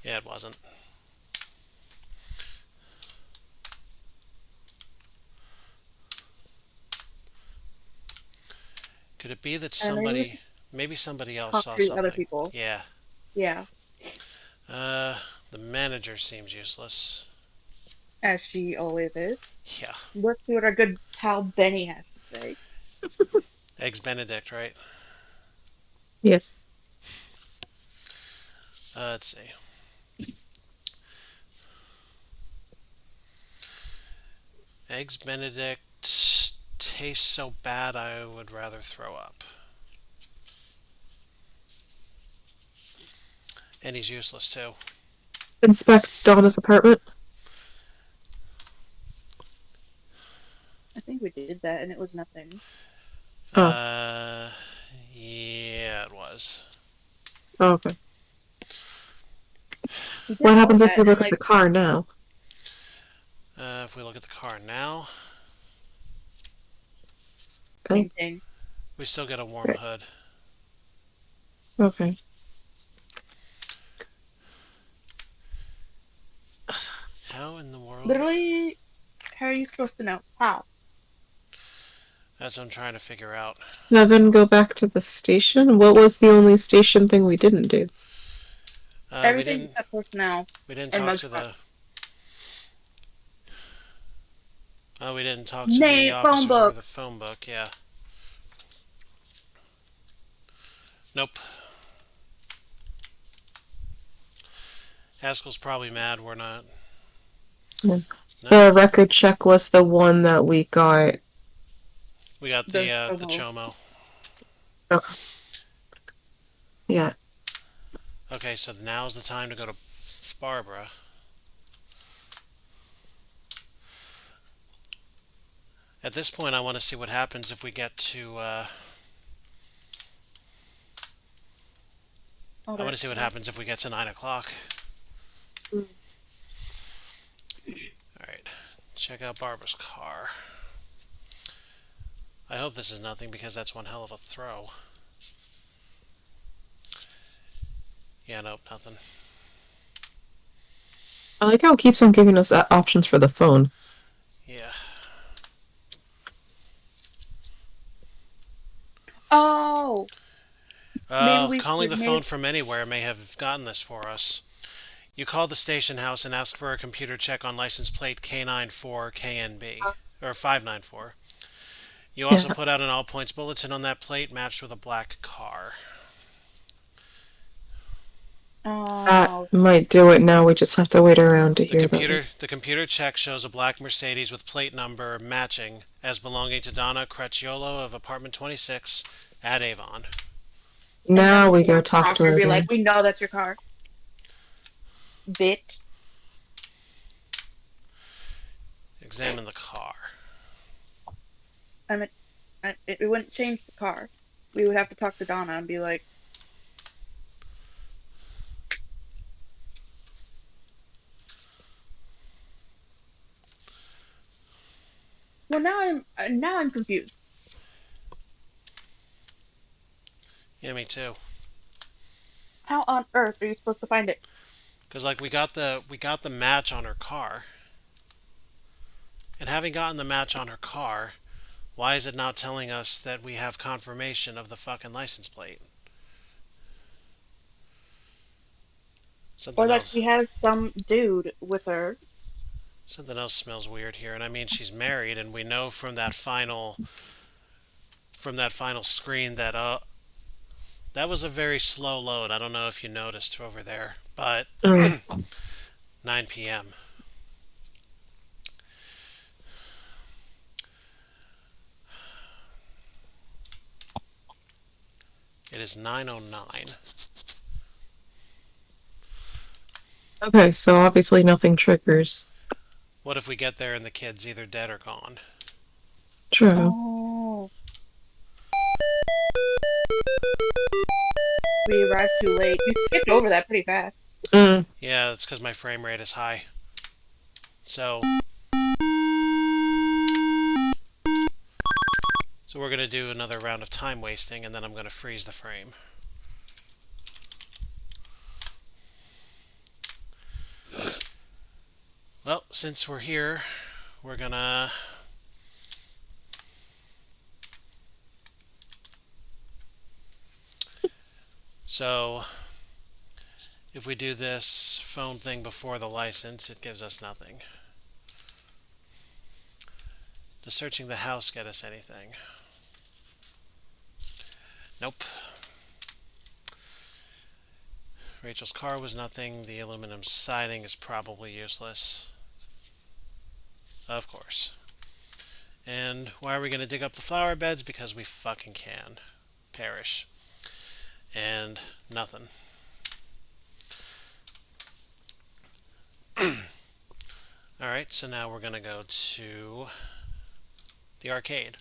Yeah, it wasn't. Could it be that And somebody, maybe somebody else talk saw to something? other people. Yeah. Yeah. The manager seems useless. As she always is. Yeah. Let's see what our good pal Benny has to say. Eggs Benedict, right? Yes. Let's see. Eggs Benedict taste so bad I would rather throw up. And he's useless too. Inspect Donna's apartment. I think we did that and it was nothing. Oh. Yeah, it was. Oh, okay. We did What all happens of if that we look and, at the car now? If we look at the car now, same thing. we still get a warm Right. hood. Okay. How in the world? Literally, how are you supposed to know? How? That's what I'm trying to figure out. 7, go back to the station. What was the only station thing we didn't do? We Everything didn't. except personnel We didn't and talk to mugshot. the. We didn't talk to the Name, phone officers or book. the phone book. Yeah. Nope. Haskell's probably mad we're not. No. No. The record check was the one that we got. We got The the Chomo. Okay. Yeah. Okay, so now's the time to go to Barbara. At this point, I want to see what happens if we get to. I want to see what happens if we get to 9 o'clock. Mm. Alright, check out Barbara's car. I hope this is nothing because that's one hell of a throw. Yeah, nope, nothing. I like how it keeps on giving us options for the phone. Yeah. Oh! Maybe we Calling should the phone from anywhere may have gotten this for us. You call the station house and ask for a computer check on license plate K94KNB, or 594. You also put out an all points bulletin on that plate matched with a black car. That might do it now. We just have to wait around to hear that. The computer check shows a black Mercedes with plate number matching as belonging to Donna Crecciolo of apartment 26 at Avon. Now we go talk to her Be again. like, we know that's your car. Bitch. Examine the car. I mean, it wouldn't change the car. We would have to talk to Donna and be like, well, now I'm confused. Yeah, me too. How on earth are you supposed to find it? Because like we got the match on her car, and having gotten the match on her car, why is it not telling us that we have confirmation of the fucking license plate? Or Something that else. she has some dude with her. Something else smells weird here, and I mean she's married, and we know from that final screen that that was a very slow load. I don't know if you noticed over there, but Mm. 9 p.m. It is 9:09. Okay, so obviously nothing triggers. What if we get there and the kid's either dead or gone? True. Oh. We arrived too late. You skipped over that pretty fast. Mm. Yeah, it's because my frame rate is high. So, so we're gonna do another round of time wasting, and then I'm gonna freeze the frame. Well, since we're here, we're gonna so if we do this phone thing before the license, it gives us nothing. Does searching the house get us anything? Nope. Rachel's car was nothing. The aluminum siding is probably useless. Of course. And why are we going to dig up the flower beds? Because we fucking can. Perish. And nothing. Alright, so now we're going to go to the arcade.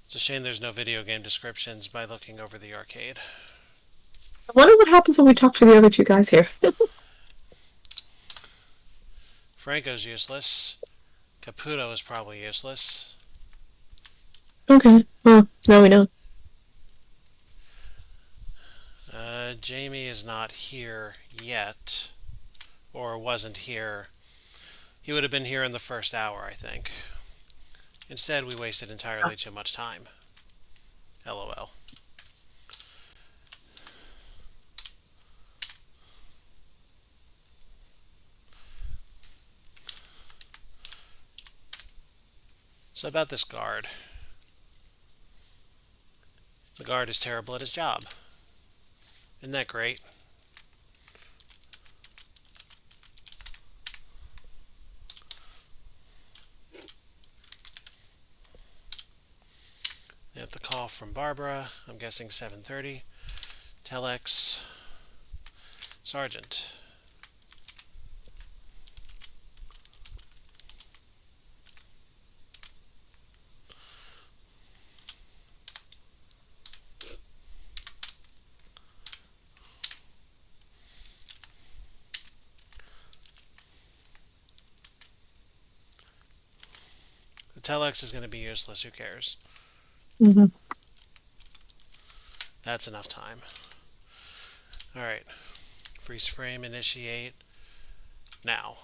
It's a shame there's no video game descriptions by looking over the arcade. I wonder what happens when we talk to the other two guys here. Franco's useless. Caputo is probably useless. Okay, well, now we know. Jamie is not here yet. Or wasn't here. He would have been here in the first hour, I think. Instead, we wasted entirely too much time. LOL. So about this guard. The guard is terrible at his job. Isn't that great? They have the call from Barbara. I'm guessing 7:30. Telex. Sergeant. The telex is going to be useless. Who cares? Mm-hmm. That's enough time. Alright. Freeze frame, initiate. Now.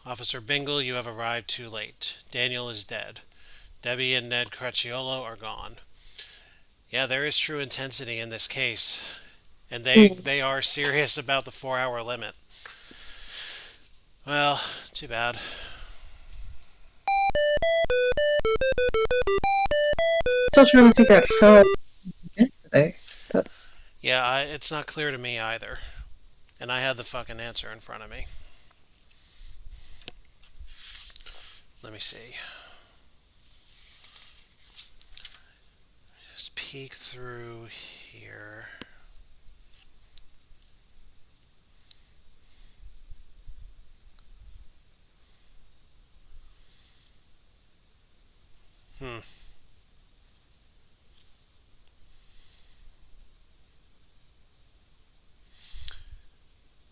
Officer Bingle, you have arrived too late. Daniel is dead. Debbie and Ned Cracciolo are gone. Yeah, there is true intensity in this case. And they are serious about the 4-hour limit. Well, too bad. Still trying to figure out how to get there. That's Yeah, it's not clear to me either. And I had the fucking answer in front of me. Let me see. Just peek through here. Hmm.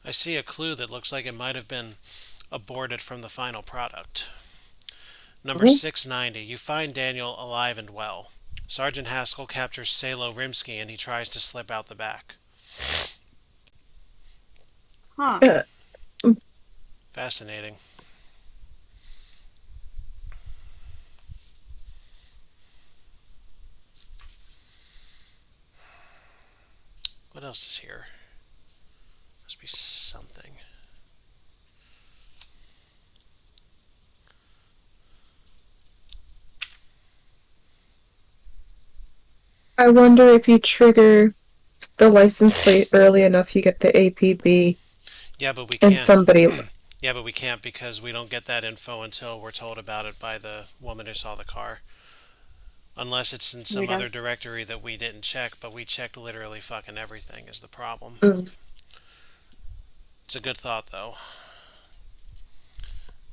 I see a clue that looks like it might have been aborted from the final product. Number Mhm. 690, you find Daniel alive and well. Sergeant Haskell captures Salo Rimsky and he tries to slip out the back. Huh. Uh, Fascinating. What else is here? Must be something. I wonder if you trigger the license plate early enough, you get the APB, Yeah, but we and can't. somebody. Yeah, but we can't because we don't get that info until we're told about it by the woman who saw the car. Unless it's in We some don't. other directory that we didn't check, but we checked literally fucking everything is the problem. Mm. It's a good thought though.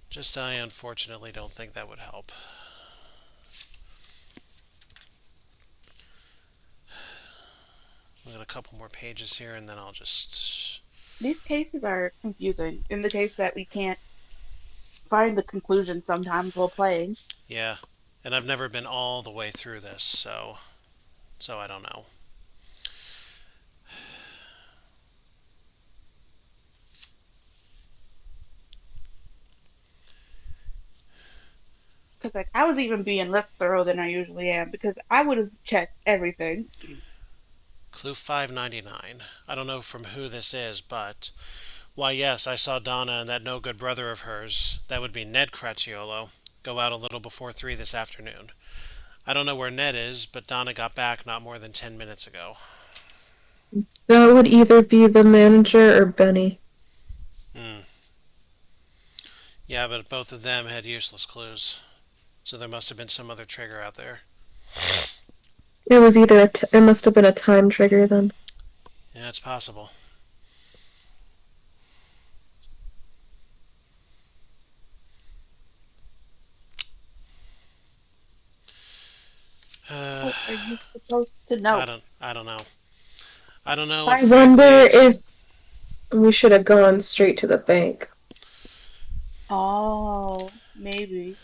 Just I unfortunately don't think that would help. We got a couple more pages here and then I'll just These cases are confusing in the case that we can't find the conclusion sometimes while playing. yeah. And I've never been all the way through this, so I don't know. Because like I was even being less thorough than I usually am because I would have checked everything. Clue 599. I don't know from who this is, but why, yes, I saw Donna and that no good brother of hers, that would be Ned Cracciolo, go out a little before 3 this afternoon. I don't know where Ned is, but Donna got back not more than 10 minutes ago. That would either be the manager or Benny. Hmm. Yeah, but both of them had useless clues, so there must have been some other trigger out there. It was either it must have been a time trigger then. Yeah, it's possible. Uh, What are you supposed to know? I don't know. I don't know if I frankly wonder it's if we should have gone straight to the bank. Oh, maybe.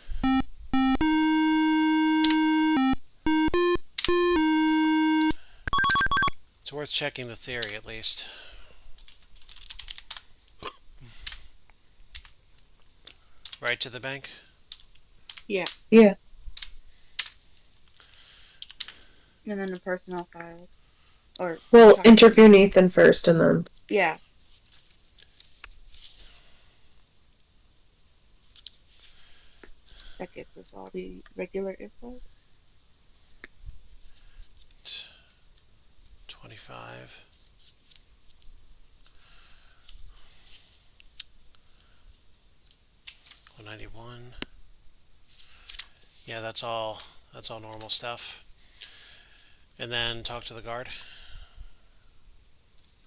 it's worth checking the theory at least. Right to the bank? Yeah. Yeah. And then the personnel files. Or Well, talk to interview Nathan first and then. Yeah. That gets us all the regular info. 25. 191. Yeah, that's all normal stuff. And then talk to the guard.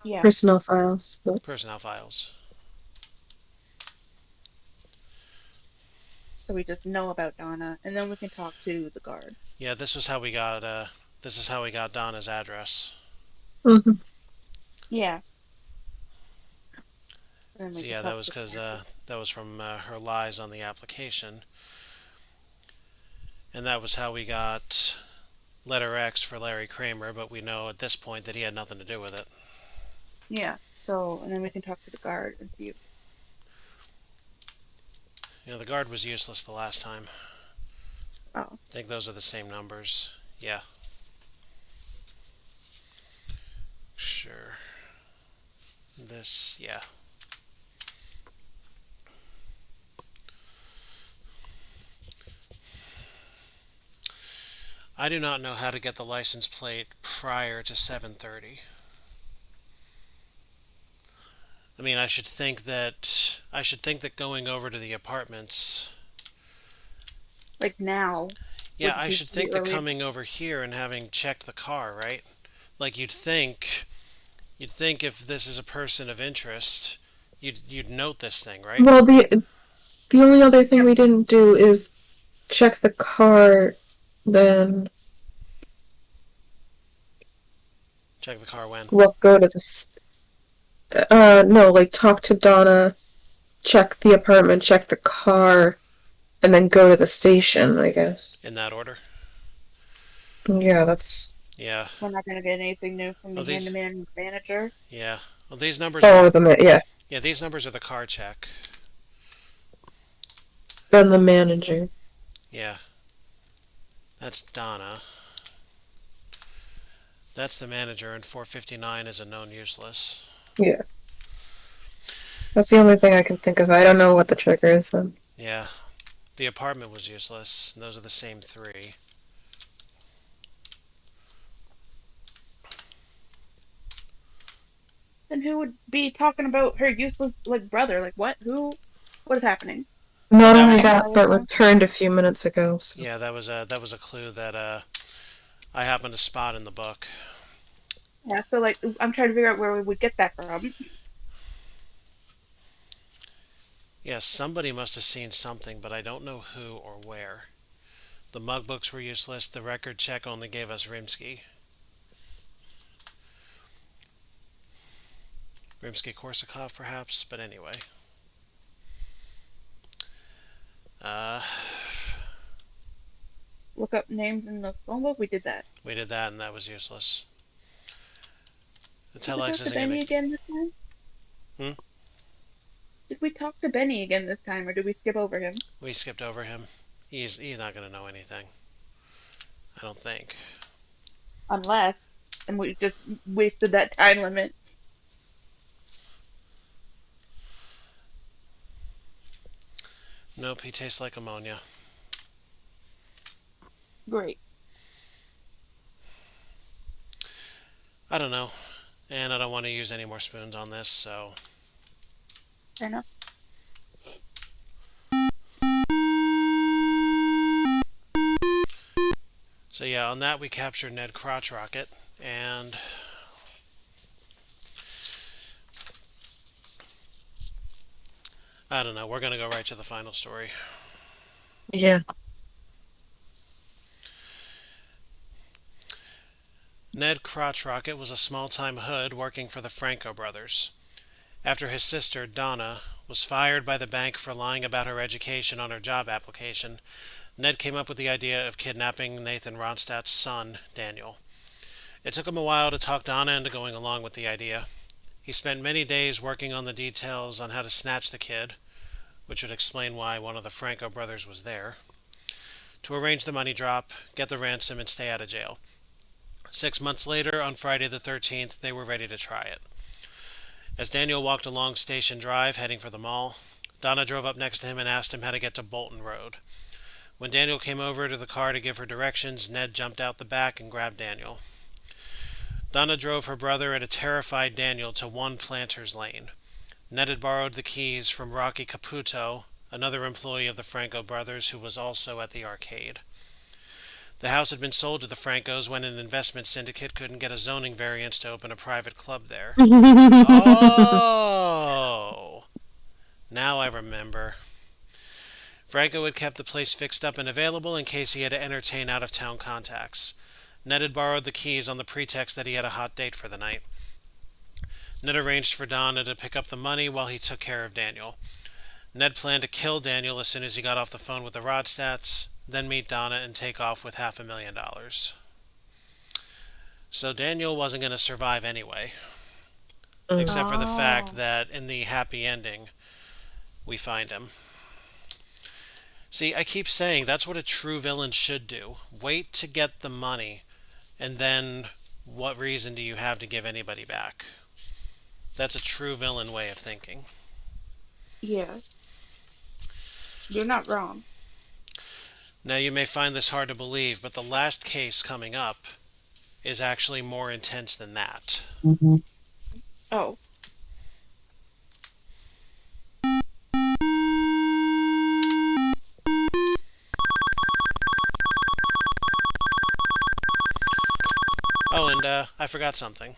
Yeah. Personnel files. But Personnel files. So we just know about Donna, and then we can talk to the guard. Yeah, this is how we got Donna's address. mhm. Yeah. And then we So can yeah, that talk was to the because manager. that was from her lies on the application, and that was how we got letter X for Larry Kramer. But we know at this point that he had nothing to do with it. Yeah. So, and then we can talk to the guard and see if. You know, the guard was useless the last time. Oh. I think those are the same numbers. Yeah, sure. This, yeah. I do not know how to get the license plate prior to 7:30. I mean, I should think that going over to the apartments. Like now Yeah, would I be should the think that earliest. coming over here and having checked the car, right? Like you'd think if this is a person of interest, you'd note this thing, right? Well, the only other thing we didn't do is check the car. Then Check the car when. we'll go to this. No, like talk to Donna check the apartment, check the car, and then go to the station, I guess. In that order. Yeah, that's. Yeah. We're not going to get anything new from Oh, the these. handyman manager. Yeah. Well, these numbers are. Oh, yeah. Yeah, these numbers are the car check. Then the manager. Yeah. That's Donna. That's the manager, and 459 is a known useless. Yeah. That's the only thing I can think of. I don't know what the trigger is then. Yeah. The apartment was useless. And those are the same three. Then who would be talking about her useless like brother? Like what? Who? What is happening? Well, Not that only was. that, but returned a few minutes ago. So. Yeah, that was a clue that I happened to spot in the book. Yeah. So like, I'm trying to figure out where we would get that from. Yes, somebody must have seen something, but I don't know who or where. The mug books were useless. The record check only gave us Rimsky-Korsakov, perhaps. But anyway, uh, Look up names in the phone book. We did that. we did that, and that was useless. The Did we talk telex to isn't going Benny to. again this time? Hmm? Did we talk to Benny again this time, or did we skip over him? We skipped over him. He's not going to know anything. I don't think. Unless, and we just wasted that time limit. Nope, he tastes like ammonia. Great. I don't know, and I don't want to use any more spoons on this, so. Fair enough. So yeah, on that we captured Ned Crotch Rocket, and I don't know, we're gonna go right to the final story. Yeah. Ned Crotch Rocket was a small-time hood working for the Franco brothers. After his sister, Donna, was fired by the bank for lying about her education on her job application, Ned came up with the idea of kidnapping Nathan Ronstadt's son, Daniel. It took him a while to talk Donna into going along with the idea. He spent many days working on the details on how to snatch the kid, which would explain why one of the Franco brothers was there, to arrange the money drop, get the ransom, and stay out of jail. 6 months later, on Friday the 13th, they were ready to try it. As Daniel walked along Station Drive, heading for the mall, Donna drove up next to him and asked him how to get to Bolton Road. When Daniel came over to the car to give her directions, Ned jumped out the back and grabbed Daniel. Donna drove her brother and a terrified Daniel to One Planters Lane. Ned had borrowed the keys from Rocky Caputo, another employee of the Franco brothers who was also at the arcade. The house had been sold to the Francos when an investment syndicate couldn't get a zoning variance to open a private club there. Oh! Now I remember. Franco had kept the place fixed up and available in case he had to entertain out-of-town contacts. Ned had borrowed the keys on the pretext that he had a hot date for the night. Ned arranged for Donna to pick up the money while he took care of Daniel. Ned planned to kill Daniel as soon as he got off the phone with the Rodstats, then meet Donna and take off with $500,000. So Daniel wasn't going to survive anyway, except for the fact Oh. that in the happy ending, we find him. See, I keep saying that's what a true villain should do. Wait to get the money, and then what reason do you have to give anybody back? That's a true villain way of thinking. Yeah. You're not wrong. Now, you may find this hard to believe, but the last case coming up is actually more intense than that. Oh. Oh, and I forgot something.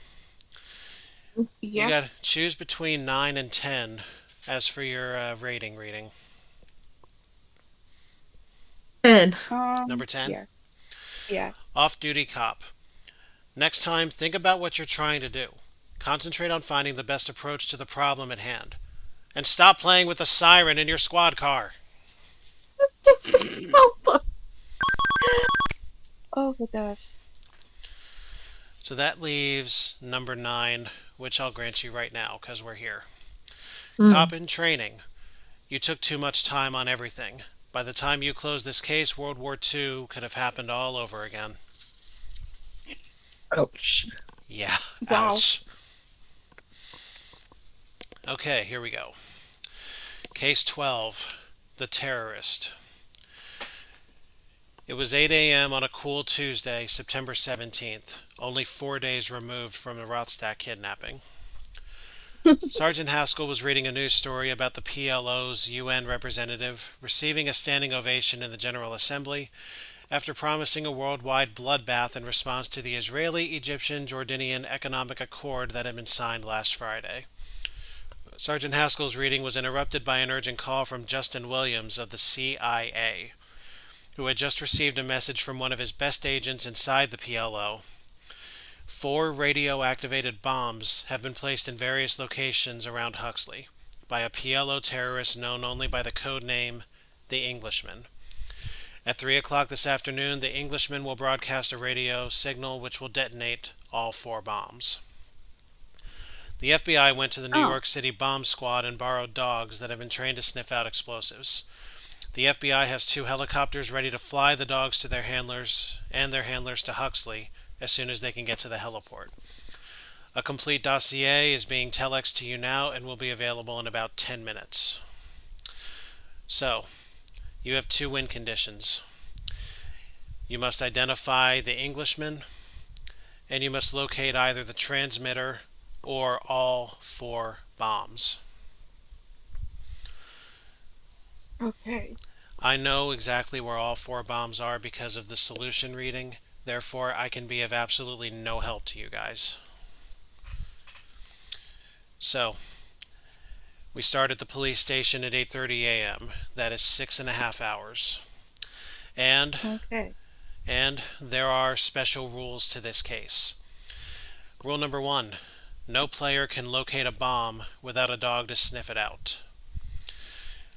You Yeah. got to choose between 9 and 10 as for your rating reading. 10. Number 10? Yeah. Yeah. Off duty cop. Next time, think about what you're trying to do. Concentrate on finding the best approach to the problem at hand. And stop playing with the siren in your squad car. Oh, Oh my gosh. So that leaves number 9, which I'll grant you right now because we're here. Cop in training. You took too much time on everything. By the time you close this case, World War II could have happened all over again. ouch. Yeah, Wow. ouch. Okay, here we go. Case 12, The Terrorist. It was 8 a.m. on a cool Tuesday, September 17th, only 4 days removed from the Rothstack kidnapping. Sergeant Haskell was reading a news story about the PLO's UN representative receiving a standing ovation in the General Assembly after promising a worldwide bloodbath in response to the Israeli-Egyptian-Jordanian Economic Accord that had been signed last Friday. Sergeant Haskell's reading was interrupted by an urgent call from Justin Williams of the CIA, who had just received a message from one of his best agents inside the PLO. 4 radio-activated bombs have been placed in various locations around Huxley by a PLO terrorist known only by the code name The Englishman. At 3 o'clock this afternoon, the Englishman will broadcast a radio signal which will detonate all 4 bombs. The FBI went to the New Oh. York City bomb squad and borrowed dogs that have been trained to sniff out explosives. The FBI has 2 helicopters ready to fly the dogs to their handlers and their handlers to Huxley as soon as they can get to the heliport. A complete dossier is being telexed to you now and will be available in about 10 minutes. So, you have 2 win conditions. You must identify the Englishman, and you must locate either the transmitter or all 4 bombs. Okay. I know exactly where all 4 bombs are because of the solution reading, therefore I can be of absolutely no help to you guys. So, we start at the police station at 8:30 a.m. That is 6.5 hours. Okay. And there are special rules to this case. Rule number 1. No player can locate a bomb without a dog to sniff it out.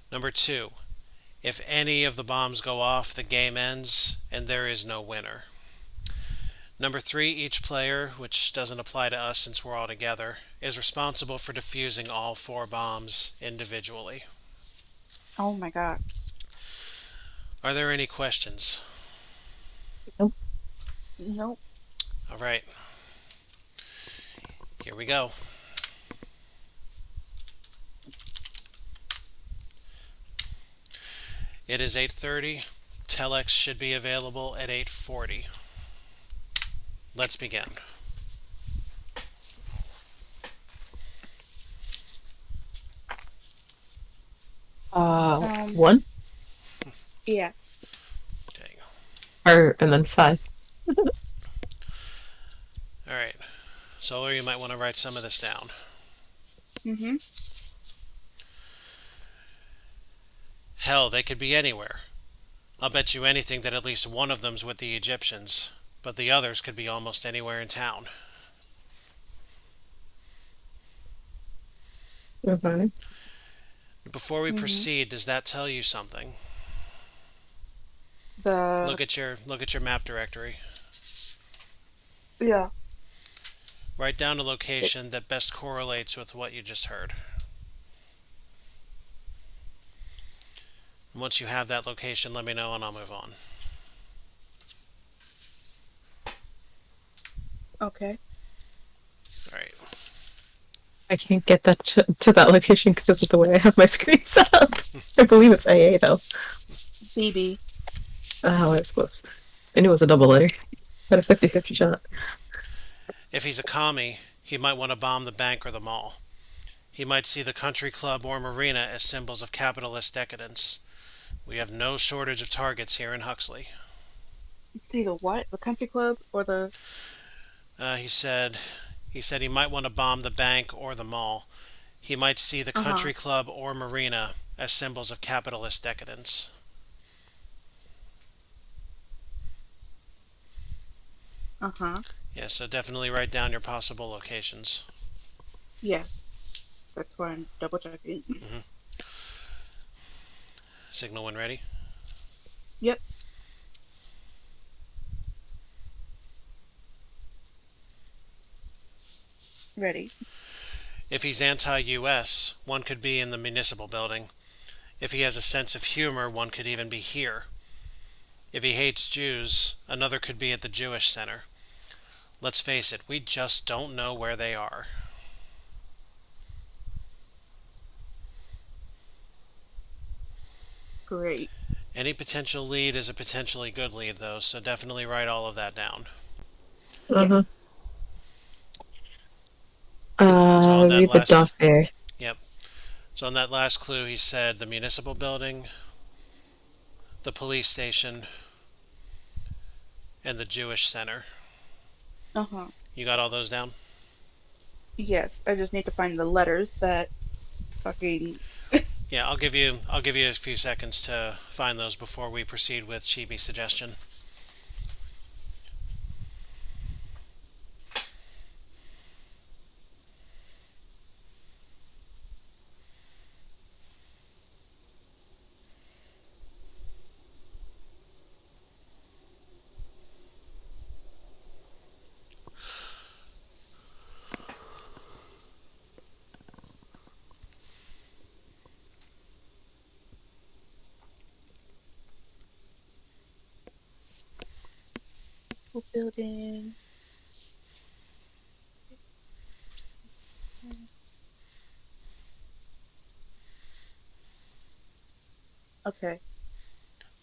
Number 2. If any of the bombs go off, the game ends and there is no winner. Number 3, each player, which doesn't apply to us since we're all together, is responsible for defusing all 4 bombs individually. Oh my god. Are there any questions? Nope. All right. Here we go. It is 8:30. Telex should be available at 8:40. Let's begin. One Yeah. Okay. and then 5. All right. Solar, you might want to write some of this down. Mm-hmm. Hell, they could be anywhere. I'll bet you anything that at least one of them's with the Egyptians, but the others could be almost anywhere in town. Okay. Before we Mhm. proceed, does that tell you something? The Look at your map directory. yeah. Write down a location that best correlates with what you just heard. Once you have that location, let me know and I'll move on. Okay. All right. I can't get that to that location because of the way I have my screen set up. I believe it's AA though. BB. Oh, I was close. I knew it was a double letter. Had a 50-50 shot. If he's a commie, he might want to bomb the bank or the mall. He might see the country club or marina as symbols of capitalist decadence. We have no shortage of targets here in Huxley. See the what? The country club or the He said he might want to bomb the bank or the mall. He might see the country club or marina as symbols of capitalist decadence. Uh-huh. Yeah, so definitely write down your possible locations. Yeah. That's why I'm double checking. Signal when ready. Yep. Ready. If he's anti-US, one could be in the municipal building. If he has a sense of humor, one could even be here. If he hates Jews, another could be at the Jewish Center. Let's face it, we just don't know where they are. Great. Any potential lead is a potentially good lead, though, so definitely write all of that down. Uh-huh. Yes. So on that Read the last, dossier. yep. So on that last clue, he said the municipal building, the police station, and the Jewish Center. Uh-huh. You got all those down? Yes. I just need to find the letters that fucking. Yeah, I'll give you a few seconds to find those before we proceed with Chibi's suggestion. Building. Okay.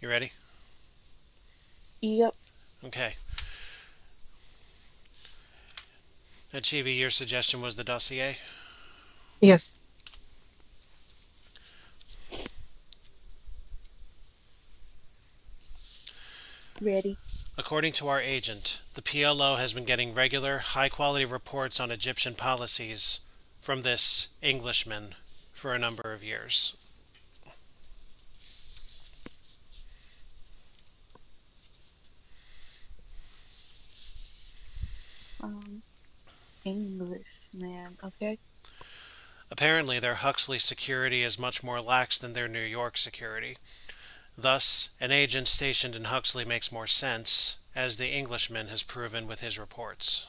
You ready? Yep. Okay. Now, Chibi, your suggestion was the dossier? Yes. Ready. According to our agent, the PLO has been getting regular, high quality reports on Egyptian policies from this Englishman for a number of years. Um. Englishman. Okay. Apparently, their Huxley security is much more lax than their New York security. Thus, an agent stationed in Huxley makes more sense, as the Englishman has proven with his reports.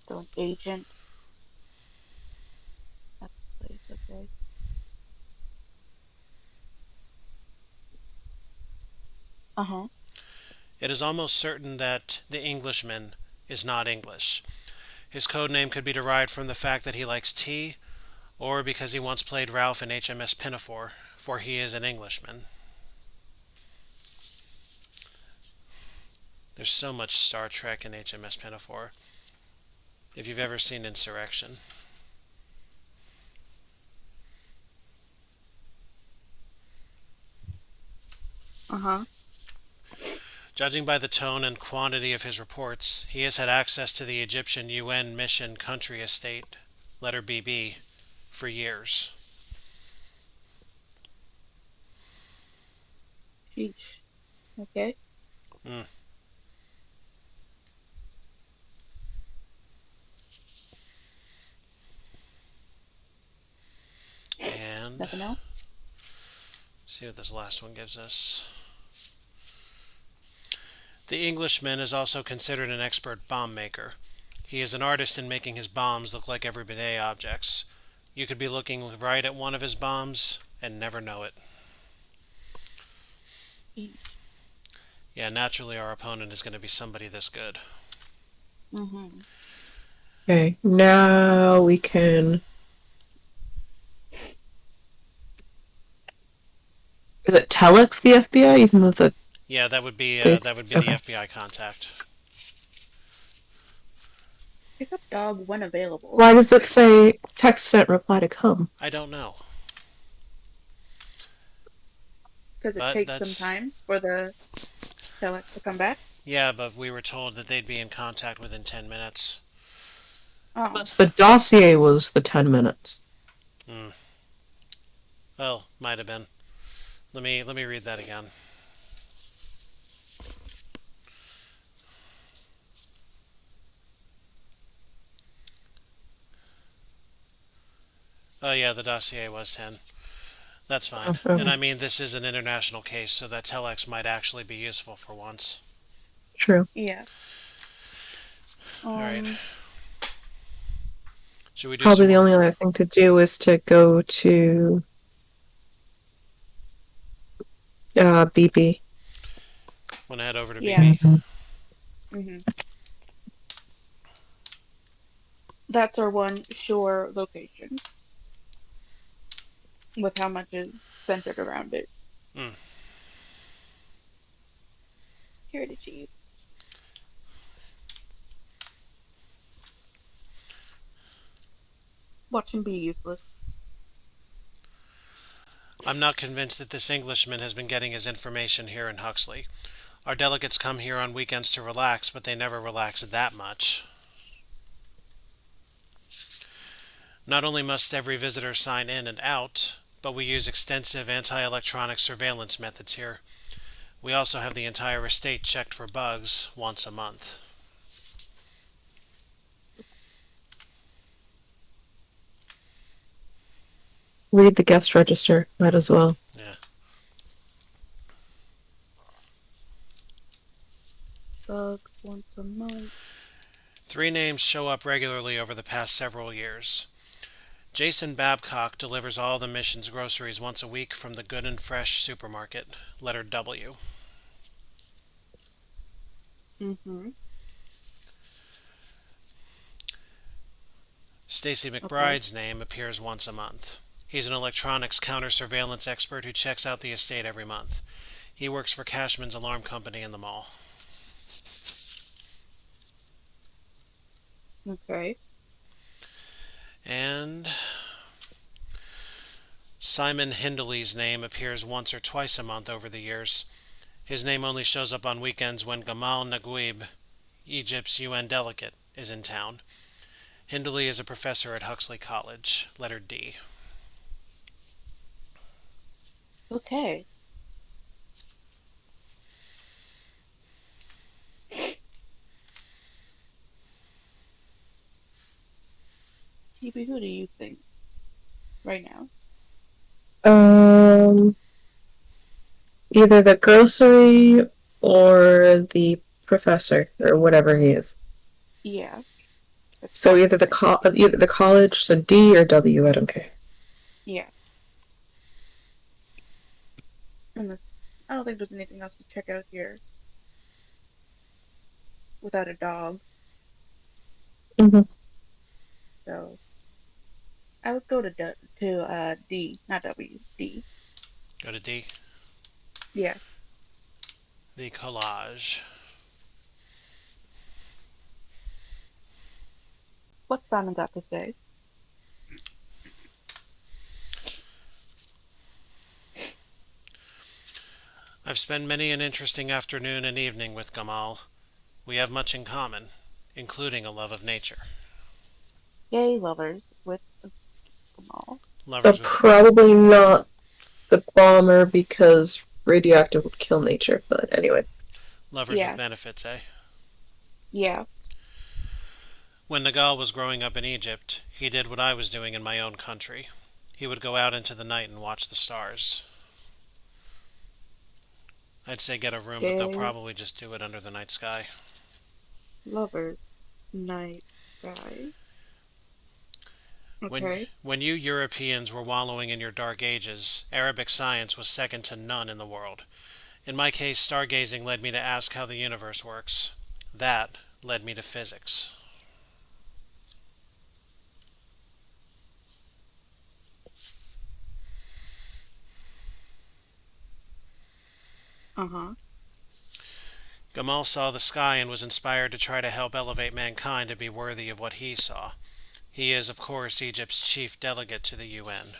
So an agent. That's the place. Okay. Uh-huh. It is almost certain that the Englishman is not English. His code name could be derived from the fact that he likes tea, or because he once played Ralph in HMS Pinafore, for he is an Englishman. There's so much Star Trek in HMS Pinafore. If you've ever seen Insurrection. Uh-huh. Judging by the tone and quantity of his reports, he has had access to the Egyptian UN Mission Country Estate, letter BB, for years. Sheesh. Okay. Mm. And Nothing else? see what this last one gives us. The Englishman is also considered an expert bomb maker. He is an artist in making his bombs look like everyday objects. You could be looking right at one of his bombs and never know it. Sheesh. Yeah, naturally our opponent is going to be somebody this good. Mm-hmm. Okay. Now we can. Is it Telex the FBI? You can move the Yeah, that would be base. the Okay. FBI contact. Pickup dog when available. Why does it say text sent reply to come? I don't know, Because it but takes some that's time for the telex to come back. yeah. But we were told that they'd be in contact within 10 minutes. Oh. Plus, the dossier was the 10 minutes. Hmm. Well, might have been. Let me read that again. Oh, yeah, the dossier was 10. That's fine. Oh, And okay. I mean, this is an international case, so that telex might actually be useful for once. True. Yeah. All right. Um. Should we do Probably some the more? only other thing to do is to go to BB. Want to head over to Yeah. BB? Mhm. That's our one sure location with how much is centered around it. Mm. Security chief. Watch him be useless. I'm not convinced that this Englishman has been getting his information here in Huxley. Our delegates come here on weekends to relax, but they never relax that much. Not only must every visitor sign in and out, but we use extensive anti electronic surveillance methods here. We also have the entire estate checked for bugs once a month. Read the guest register. Might as well. Yeah. Bugs once a month. 3 names show up regularly over the past several years. Jason Babcock delivers all the mission's groceries once a week from the Good and Fresh supermarket, letter W. Mhm. Stacy Okay. McBride's name appears once a month. He's an electronics counter surveillance expert who checks out the estate every month. He works for Cashman's alarm company in the mall. Okay. And Simon Hindley's name appears once or twice a month over the years. His name only shows up on weekends when Gamal Naguib, Egypt's UN delegate, is in town. Hindley is a professor at Huxley College, letter D. Okay. TB, who do you think right now? Um, Either the grocery or the professor or whatever he is. Yeah. So either the college, so D or W. I don't care. Yeah. And I don't think there's anything else to check out here without a dog. Mm-hmm. So I would go to D, not W. D. Go to D. Yeah. The collage. What's Simon got to say? I've spent many an interesting afternoon and evening with Gamal. We have much in common, including a love of nature. Gay lovers with a Gamal. Lovers But with probably not the bomber because radioactive would kill nature. But anyway. lovers with Yeah. benefits, eh? Yeah. When Nagal was growing up in Egypt, he did what I was doing in my own country. He would go out into the night and watch the stars. I'd say get a room, but they'll Gay probably just do it under the night sky. lovers. Night sky. When Okay. when you Europeans were wallowing in your dark ages, Arabic science was second to none in the world. In my case, stargazing led me to ask how the universe works. That led me to physics. Uh-huh. Gamal saw the sky and was inspired to try to help elevate mankind to be worthy of what he saw. He is, of course, Egypt's chief delegate to the UN.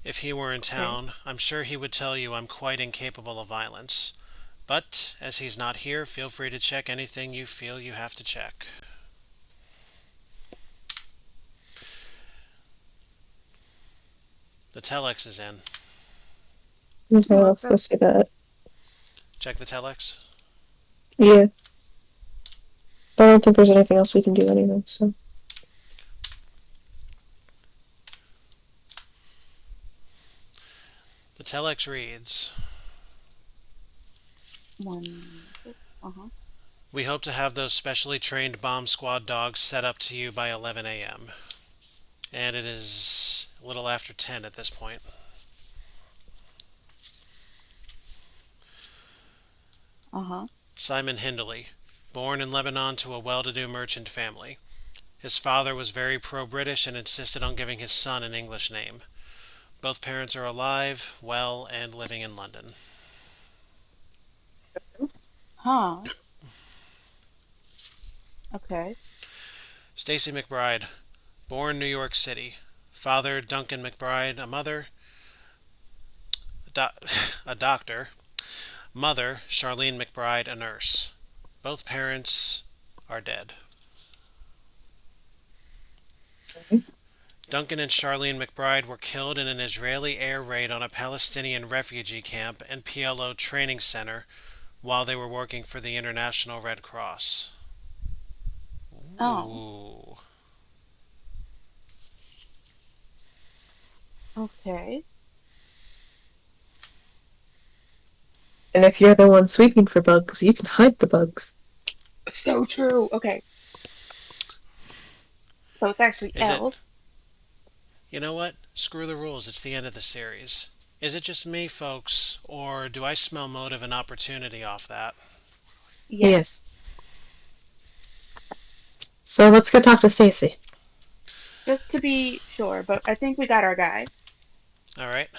If he were in Okay. town, I'm sure he would tell you I'm quite incapable of violence. But, as he's not here, feel free to check anything you feel you have to check. The telex is in. Okay, Oh, let's go see that. Check the telex. Yeah. But I don't think there's anything else we can do anyway, so. The telex reads, One. Uh-huh. "We hope to have those specially trained bomb squad dogs set up to you by 11 a.m." And it is a little after 10 at this point. Uh-huh. Simon Hindley, born in Lebanon to a well-to-do merchant family. His father was very pro-British and insisted on giving his son an English name. Both parents are alive, well, and living in London. Huh. Okay. Stacy McBride, born New York City. Father Duncan McBride, a mother, a doctor. Mother Charlene McBride, a nurse. Both parents are dead. Duncan and Charlene McBride were killed in an Israeli air raid on a Palestinian refugee camp and PLO training center while they were working for the International Red Cross. Oh. Ooh. Okay. And if you're the one sweeping for bugs, you can hide the bugs. So true. Okay. So it's actually Is it? elf. You know what? Screw the rules. It's the end of the series. Is it just me, folks, or do I smell motive and opportunity off that? Yes. Yes. So let's go talk to Stacy. Just to be sure, but I think we got our guy. All right.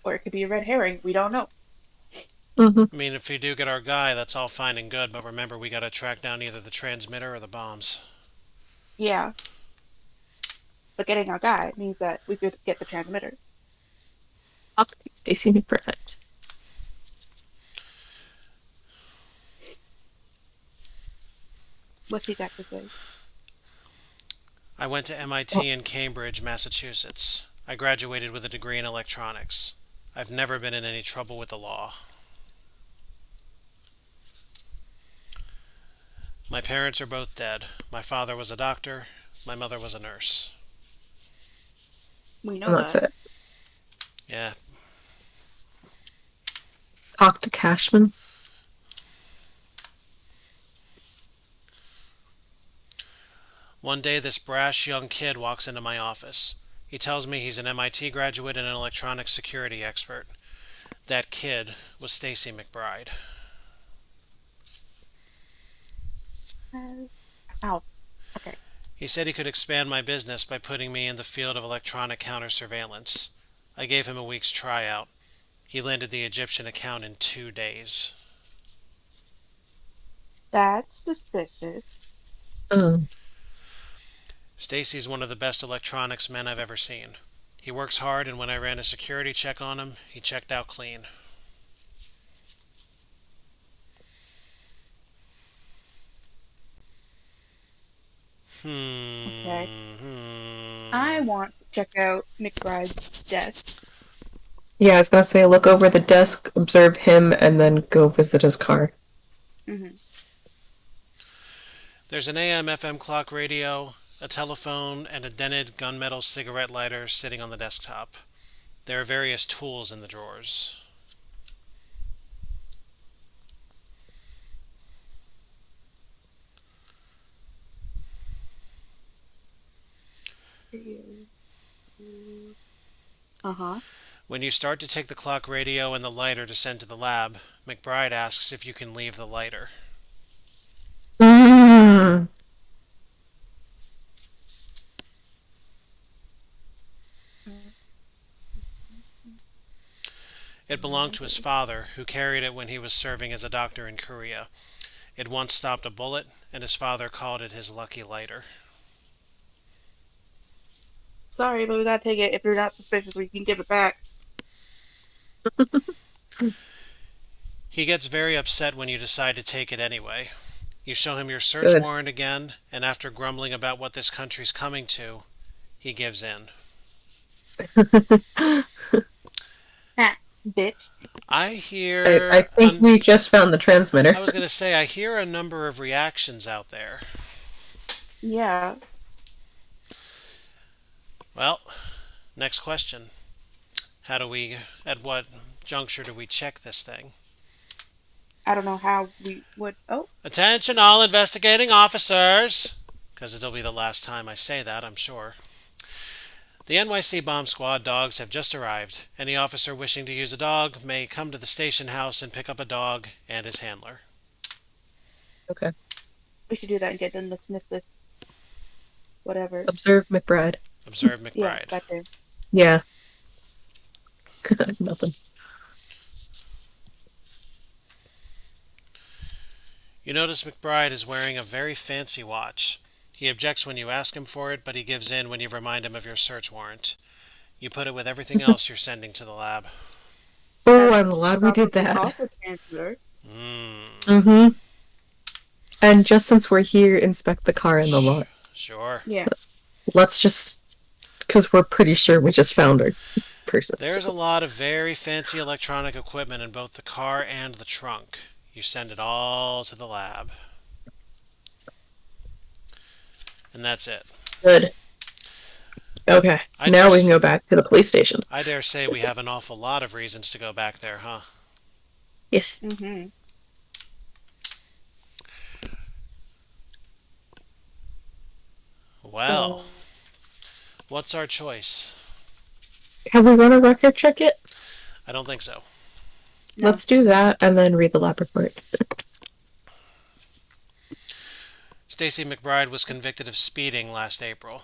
Or it could be a red herring. We don't know. Mm-hmm. I mean, if we do get our guy, that's all fine and good, but remember, we gotta track down either the transmitter or the bombs. Yeah. But getting our guy means that we could get the transmitter. Talk to Stacy McBride. What's he got to say? I went to MIT in Cambridge, Massachusetts. I graduated with a degree in electronics. I've never been in any trouble with the law. My parents are both dead. My father was a doctor. My mother was a nurse. We know And that's that. it. Yeah. Talk to Cashman. One day, this brash young kid walks into my office. He tells me he's an MIT graduate and an electronic security expert. That kid was Stacy McBride. Ow. Okay. He said he could expand my business by putting me in the field of electronic counter surveillance. I gave him a week's tryout. He landed the Egyptian account in 2 days. That's suspicious. Mm. Stacy's one of the best electronics men I've ever seen. He works hard, and when I ran a security check on him, he checked out clean. Okay. I Hmm. want to check out McBride's desk. Yeah, I was gonna say look over the desk, observe him, and then go visit his car. Mm-hmm. There's an AM FM clock radio, a telephone, and a dented gunmetal cigarette lighter sitting on the desktop. There are various tools in the drawers. Uh-huh. When you start to take the clock radio and the lighter to send to the lab, McBride asks if you can leave the lighter. Mm. It belonged to his father, who carried it when he was serving as a doctor in Korea. It once stopped a bullet, and his father called it his lucky lighter. Sorry, but we gotta take it. If you're not suspicious, we can give it back. He gets very upset when you decide to take it anyway. You show him your search Good. warrant again, and after grumbling about what this country's coming to, he gives in. Ah, bitch. I I hear. think we just found the transmitter. I was going to say, I hear a number of reactions out there. Yeah. Well, next question. How do we. At what juncture do we check this thing? I don't know how we would. Oh, Attention, all investigating officers! Because it'll be the last time I say that, I'm sure. The NYC Bomb Squad dogs have just arrived. Any officer wishing to use a dog may come to the station house and pick up a dog and his handler. Okay. we should do that and get them to sniff this. Whatever. Observe McBride. Observe Yeah, McBride. that there. Yeah. Nothing. You notice McBride is wearing a very fancy watch. He objects when you ask him for it, but he gives in when you remind him of your search warrant. You put it with everything else you're sending to the lab. Oh, I'm glad we did that. Also transmitter. Mm-hmm. And just since we're here, inspect the car and the lot. Sure. Yeah. Let's just... Because we're pretty sure we just found our person. There's a lot of very fancy electronic equipment in both the car and the trunk. You send it all to the lab. And that's it. Good. Okay, now we can go back to the police station. I dare say we have an awful lot of reasons to go back there, huh? Yes. Mm-hmm. Well, what's our choice? Have we run a record check yet? I don't think so. No. Let's do that and then read the lab report. Stacy McBride was convicted of speeding last April.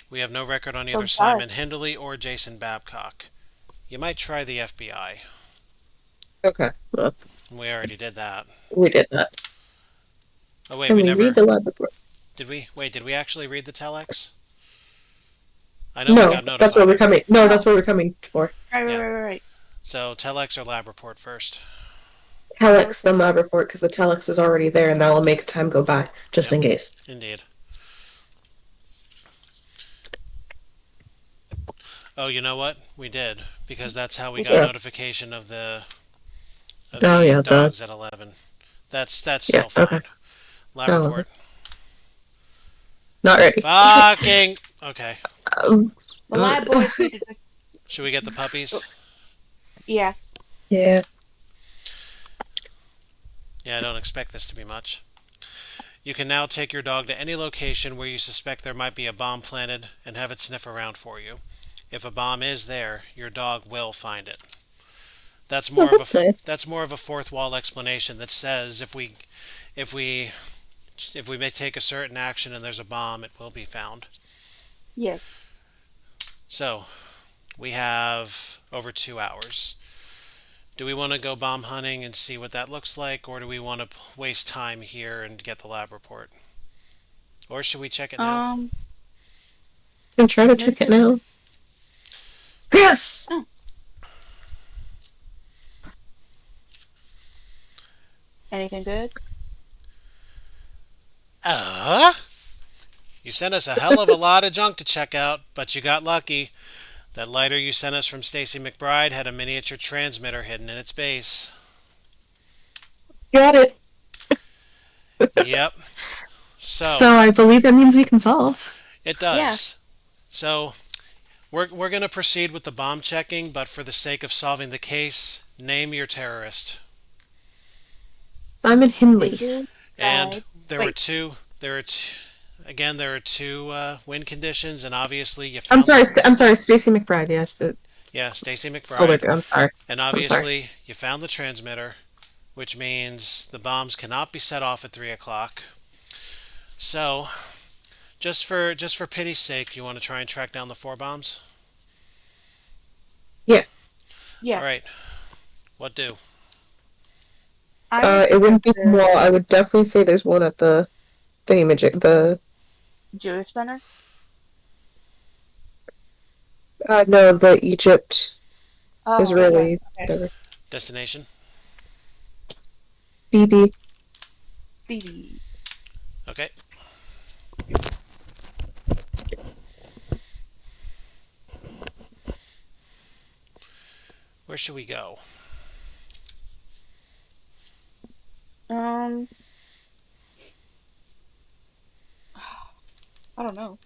We have no record on either Oh, sorry. Simon Hindley or Jason Babcock. You might try the FBI. Okay. Well, We already did that. we did that. Oh wait, Can we we never read the lab report? did we? Wait, did we actually read the telex? I know we No, got notified. that's what we're coming. No, that's what we're coming for. Right. So telex or lab report first. Telex, the lab report, because the telex is already there, and that'll make time go by, just in case. Indeed. Oh, you know what? We did, because that's how we got notification of the dogs at 11. That's still fine. Okay. Lab report. Not ready. Fucking okay. The lab boys need to just. Should we get the puppies? Yeah. Yeah. Yeah, I don't expect this to be much. You can now take your dog to any location where you suspect there might be a bomb planted and have it sniff around for you. If a bomb is there, your dog will find it. That's more nice. That's more of a fourth wall explanation that says if we may take a certain action and there's a bomb, it will be found. Yes. So, we have over 2 hours. Do we want to go bomb hunting and see what that looks like, or do we want to waste time here and get the lab report? Or should we check it now? I'm gonna try to check it now. Yes! Anything good? You sent us a hell of a lot of junk to check out, but you got lucky. That lighter you sent us from Stacy McBride had a miniature transmitter hidden in its base. Got it. Yep. So I believe that means we can solve. It does. Yeah. So we're going to proceed with the bomb checking, but for the sake of solving the case, name your terrorist. Simon Hindley. And there are two win conditions, and obviously you found... I'm sorry, Stacy McBride. Yeah, Stacy McBride. I'm sorry. And obviously you found the transmitter, which means the bombs cannot be set off at 3 o'clock. So, just for pity's sake, you want to try and track down the 4 bombs? Yeah. All right. What do? It wouldn't be the mall. I would definitely say there's one at the thingamajig, the Jewish Center? no, the Egypt Israeli whatever. Destination? BB. Okay. Where should we go? I don't know.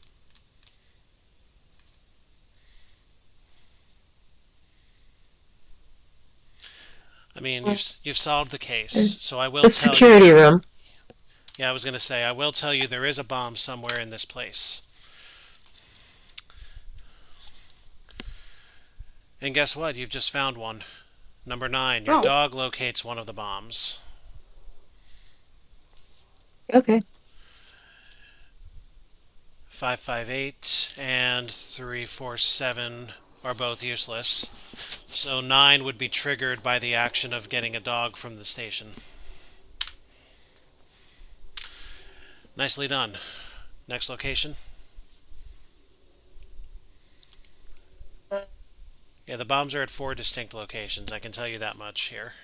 I mean, you've solved the case, so I will The tell you. security room. Yeah, I was going to say, I will tell you there is a bomb somewhere in this place. And guess what? You've just found one. Number 9, your Oh, dog locates one of the bombs. Okay. 558 and 347 are both useless. So 9 would be triggered by the action of getting a dog from the station. Nicely done. Next location. Yeah, the bombs are at 4 distinct locations. I can tell you that much here.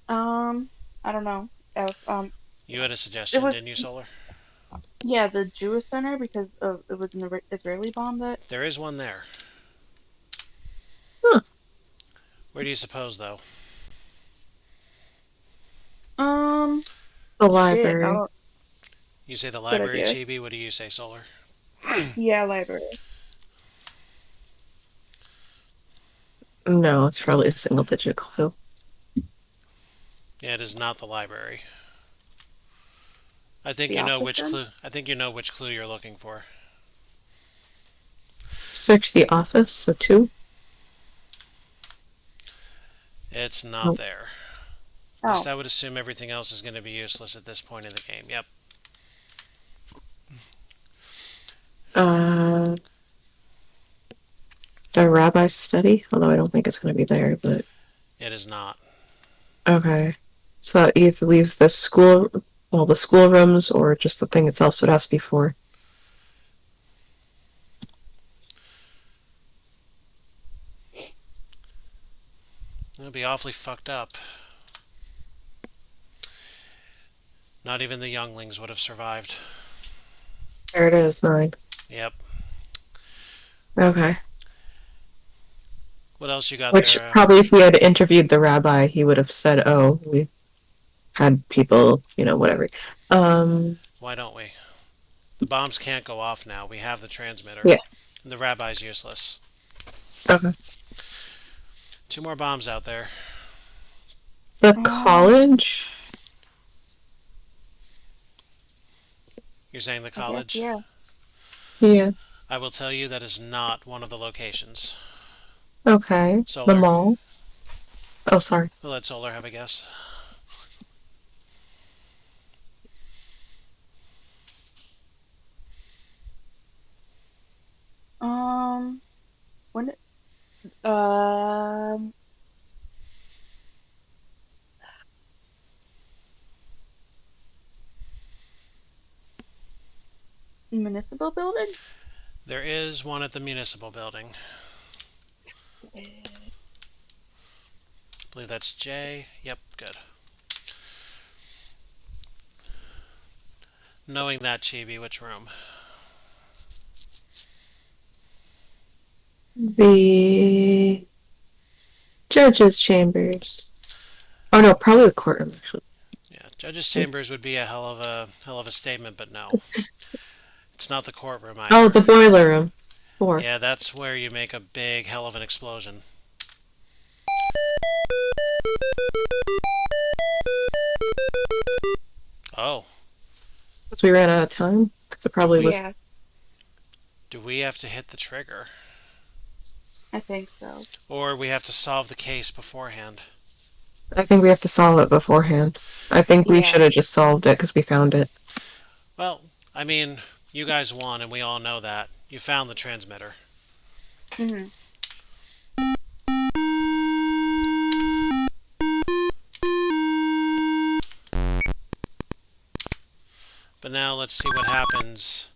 I don't know. If You had a it suggestion, was, didn't you, Solar? yeah, the Jewish Center because of it was an Israeli bomb that. There is one there. Huh. Where do you suppose, though? Um, The shit. I library. don't. You say the Good library, idea. Chibi. What do you say, Solar? Yeah, library. No, it's probably a single digit clue. Yeah, it is not the library. I think The you know office which then. clue. I think you know which clue you're looking for. Search the office, so 2. It's not Nope. there. At least Oh. I would assume everything else is going to be useless at this point in the game. Yep. Uh, the rabbi study, although I don't think it's going to be there, but It is not. okay. So that either leaves the school, well, the schoolrooms, or just the thing itself. So it has to be 4. It'll be awfully fucked up. Not even the younglings would have survived. There it is, 9. Yep. Okay. What else you got Which there? probably, if we had interviewed the rabbi, he would have said, "Oh, we had people, whatever." Why don't we? The bombs can't go off now. We have the transmitter. Yeah. The rabbi's useless. Okay. 2 more bombs out there. The Um, college. You're saying the I guess college? yeah. Yeah. I will tell you that is not one of the locations. Okay. The Solar. mall. Oh, sorry. We'll let Solar have a guess. Um, when um municipal building. There is one at the municipal building. I believe that's J. Yep, good. Knowing that, Chibi, which room? The judge's chambers. Oh no, probably the courtroom actually. Yeah, judge's chambers would be a hell of a statement, but no, it's not the courtroom Oh, either. the boiler room. 4. Yeah, that's where you make a big hell of an explosion. Oh, Because we ran out of time. Because it do probably we was. Yeah, do we have to hit the trigger, I think so. or we have to solve the case beforehand? I think we have to solve it beforehand. I think we Yeah. should have just solved it because we found it. Well, I mean, you guys won, and we all know that. You found the transmitter. Mhm. But now let's see what happens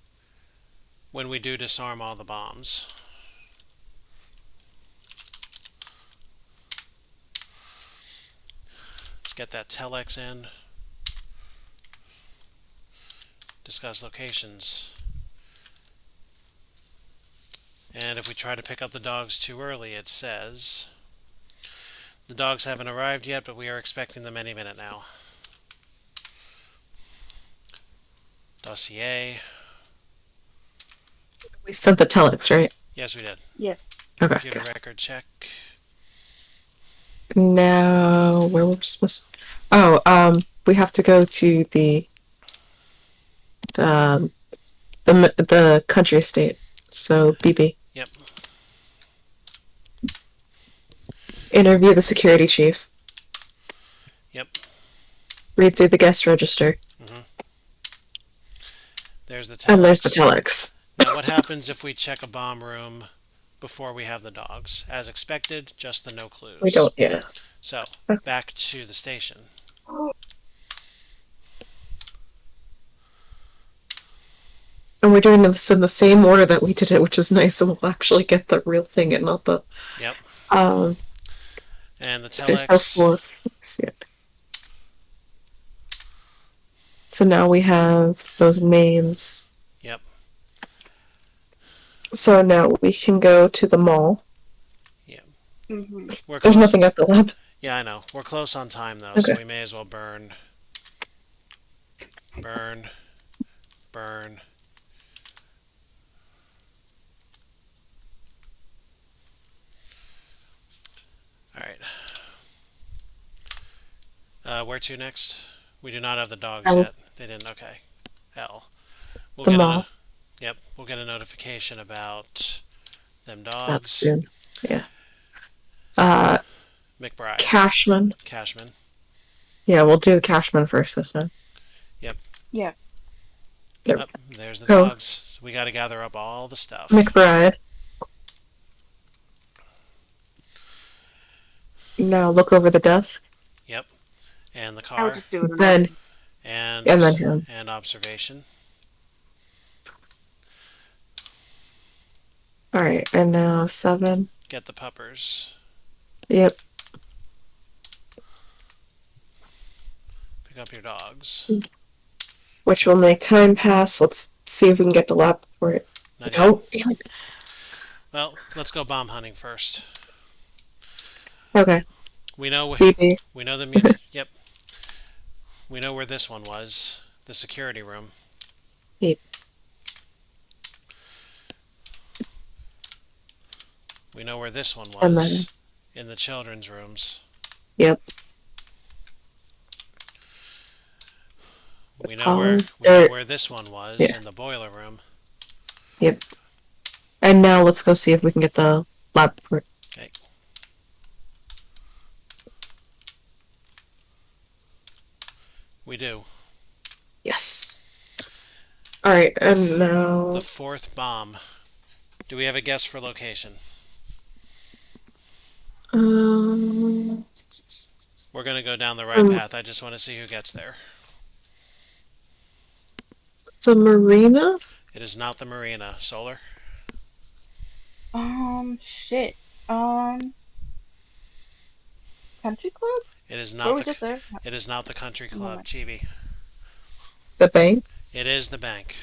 when we do disarm all the bombs. Let's get that telex in. Discuss locations. And if we try to pick up the dogs too early, it says The dogs haven't arrived yet, but we are expecting them any minute now. Dossier. We sent the telex, right? Yes, we did. Yes. Okay. Computer Good. record check. Now, where we're supposed to... Oh, we have to go to the the country estate. So, BB. Yep. Interview the security chief. Yep. Read through the guest register. There's the telex. And there's the telex. Now, what happens if we check a bomb room before we have the dogs? As expected, just the no clues. We don't, yeah. So, back to the station. And we're doing this in the same order that we did it, which is nice, and we'll actually get the real thing and not the... Yep. And the There's telex. no fourth. Yeah. So now we have those names. Yep. So now we can go to the mall. Yep. Mm-hmm. We're There's close. nothing at the lab. Yeah, I know. We're close on time, though, so we may as well burn. Burn. Burn. Alright. Where to next? We do not have the dogs L. yet. They didn't. Okay. L. We'll The get mall. Yep. We'll get a notification about them That's dogs. soon. Yeah. McBride. Cashman. Cashman. Yeah, we'll do Cashman first this time. Yep. Yeah. There. Oh, there's the Go. dogs. So we got to gather up all the stuff. McBride. Now look over the desk. Yep. And the I would car. just do it. Then And then him. And observation. Alright, and now 7. Get the puppers. Yep. Pick up your dogs. Which will make time pass. Let's see if we can get the lab report. Not yet. Oh, damn it. Well, let's go bomb hunting first. Okay. We know BB. we know the yep. We know where this one was. The security room. Yep. We know where this one And was. In the children's rooms. Yep. We know where this one was. Yeah. In the boiler room. Yep. And now let's go see if we can get the lab report. Okay. We do. Yes. Alright, and now... The fourth bomb. Do we have a guess for location? Um... We're going to go down the right path. I just want to see who gets there. It's a marina? It is not the marina. Solar? Shit. Country club? It is Or not we just there? It is not the country club, Moment. Chibi. The bank? It is the bank.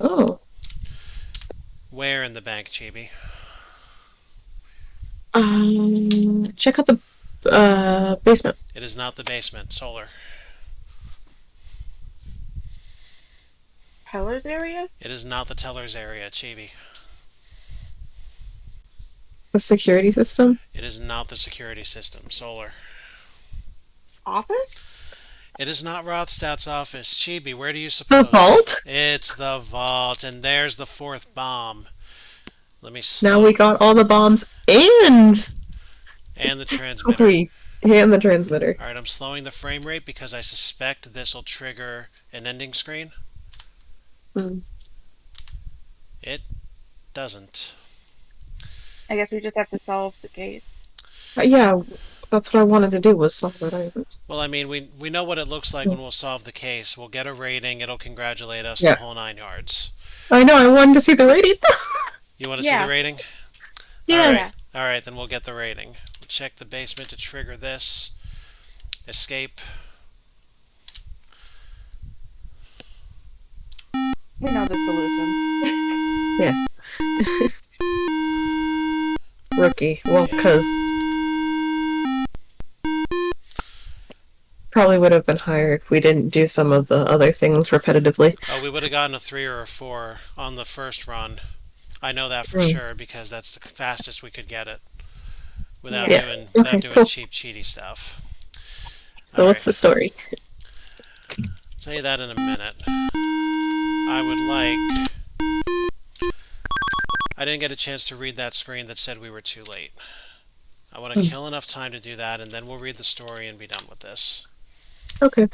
Oh. Where in the bank, Chibi? Check out the basement. It is not the basement. Solar. Teller's area? It is not the teller's area, Chibi. The security system? It is not the security system. Solar. Office? It is not Rothstadt's office. Chibi, where do you suppose? The vault? It's the vault, and there's the fourth bomb. Let me Now we got all the bombs and the transmitter. and the transmitter. Alright, I'm slowing the frame rate because I suspect this will trigger an ending screen. It doesn't. I guess we just have to solve the case. Yeah, that's what I wanted to do, was solve that item. Well, I mean, we know what it looks like when we'll solve the case. We'll get a rating. It'll congratulate us, Yeah. the whole 9 yards. I know, I wanted to see the rating. You want to see the rating? Yes. Alright, then we'll get the rating. We'll check the basement to trigger this. Escape. We know the solution. Yes. Rookie. Well, because probably would have been higher if we didn't do some of the other things repetitively. Oh, we would have gotten a 3 or a 4 on the first run. I know that for Mm. sure because that's the fastest we could get it without Yeah. Yeah. doing Okay, without doing cool. cheap cheaty stuff. So All right, what's the story? tell you that in a minute. I would like. I didn't get a chance to read that screen that said we were too late. I want to Hmm. kill enough time to do that, and then we'll read the story and be done with this. Okay.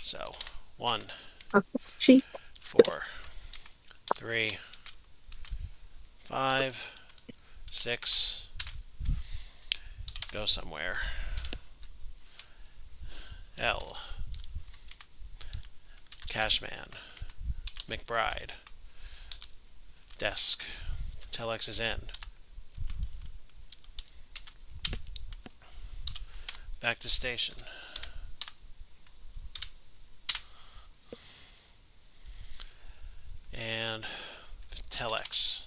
So, 1, Sheep. 4, 3, 5, 6. Go somewhere. L. Cashman. McBride. Desk. Telex is in. Back to station. And Telex.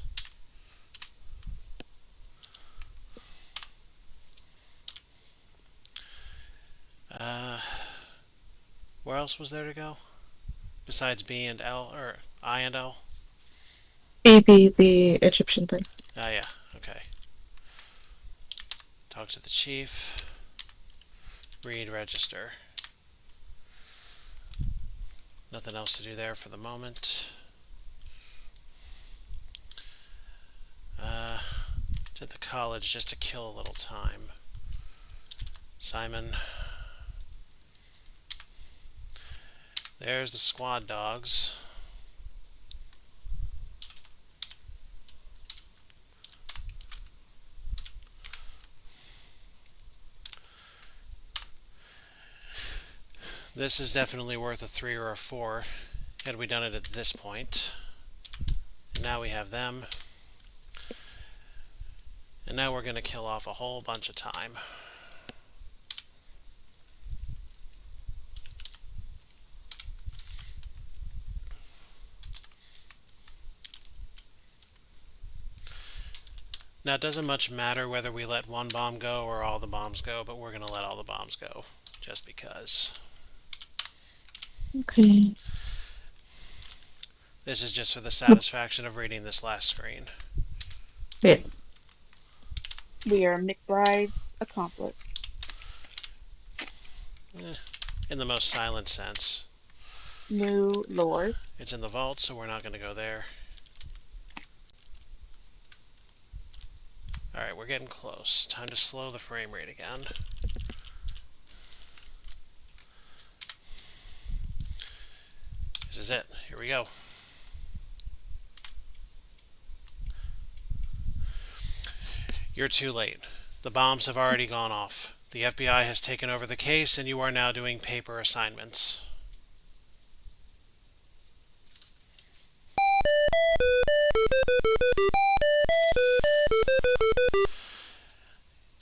Where else was there to go? Besides B and L, or I and L? BB, the Egyptian thing. Ah, yeah, okay. Talk to the chief. Read register. Nothing else to do there for the moment. To the college just to kill a little time. Simon. There's the squad dogs. This is definitely worth a 3 or a 4 had we done it at this point. And now we have them. And now we're going to kill off a whole bunch of time. Now it doesn't much matter whether we let one bomb go or all the bombs go, but we're going to let all the bombs go just because. Okay. This is just for the satisfaction of reading this last screen. Yeah. We are McBride's accomplice. In the most silent sense. New Lord. It's in the vault, so we're not going to go there. Alright, we're getting close. Time to slow the frame rate again. This is it. Here we go. You're too late. The bombs have already gone off. The FBI has taken over the case, and you are now doing paper assignments.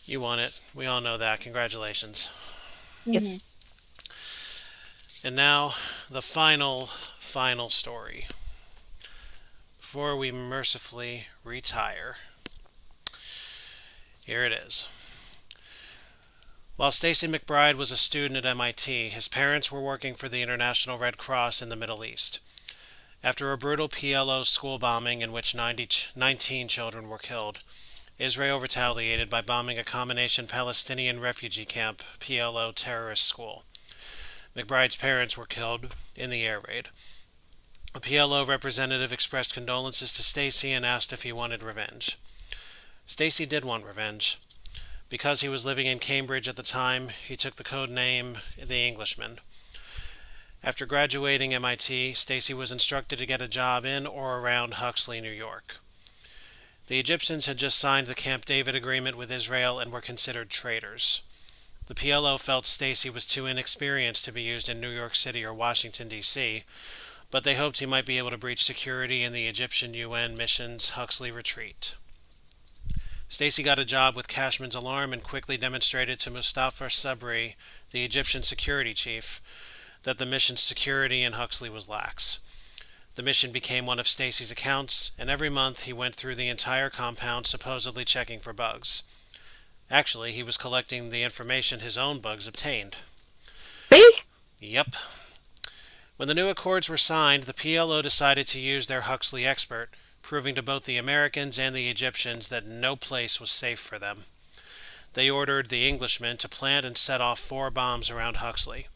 You won it. We all know that. Congratulations. Yes. And now, the final story. Before we mercifully retire. Here it is. While Stacy McBride was a student at MIT, his parents were working for the International Red Cross in the Middle East. After a brutal PLO school bombing in which 19 children were killed, Israel retaliated by bombing a combination Palestinian refugee camp PLO terrorist school. McBride's parents were killed in the air raid. A PLO representative expressed condolences to Stacy and asked if he wanted revenge. Stacy did want revenge. Because he was living in Cambridge at the time, he took the code name The Englishman. After graduating MIT, Stacy was instructed to get a job in or around Huxley, New York. The Egyptians had just signed the Camp David agreement with Israel and were considered traitors. The PLO felt Stacy was too inexperienced to be used in New York City or Washington, D.C., but they hoped he might be able to breach security in the Egyptian UN mission's Huxley retreat. Stacy got a job with Cashman's Alarm and quickly demonstrated to Mustafa Sabri, the Egyptian security chief, that the mission's security in Huxley was lax. The mission became one of Stacy's accounts, and every month he went through the entire compound supposedly checking for bugs. Actually, he was collecting the information his own bugs obtained. See? Yep. When the new accords were signed, the PLO decided to use their Huxley expert, proving to both the Americans and the Egyptians that no place was safe for them. They ordered the Englishmen to plant and set off 4 bombs around Huxley.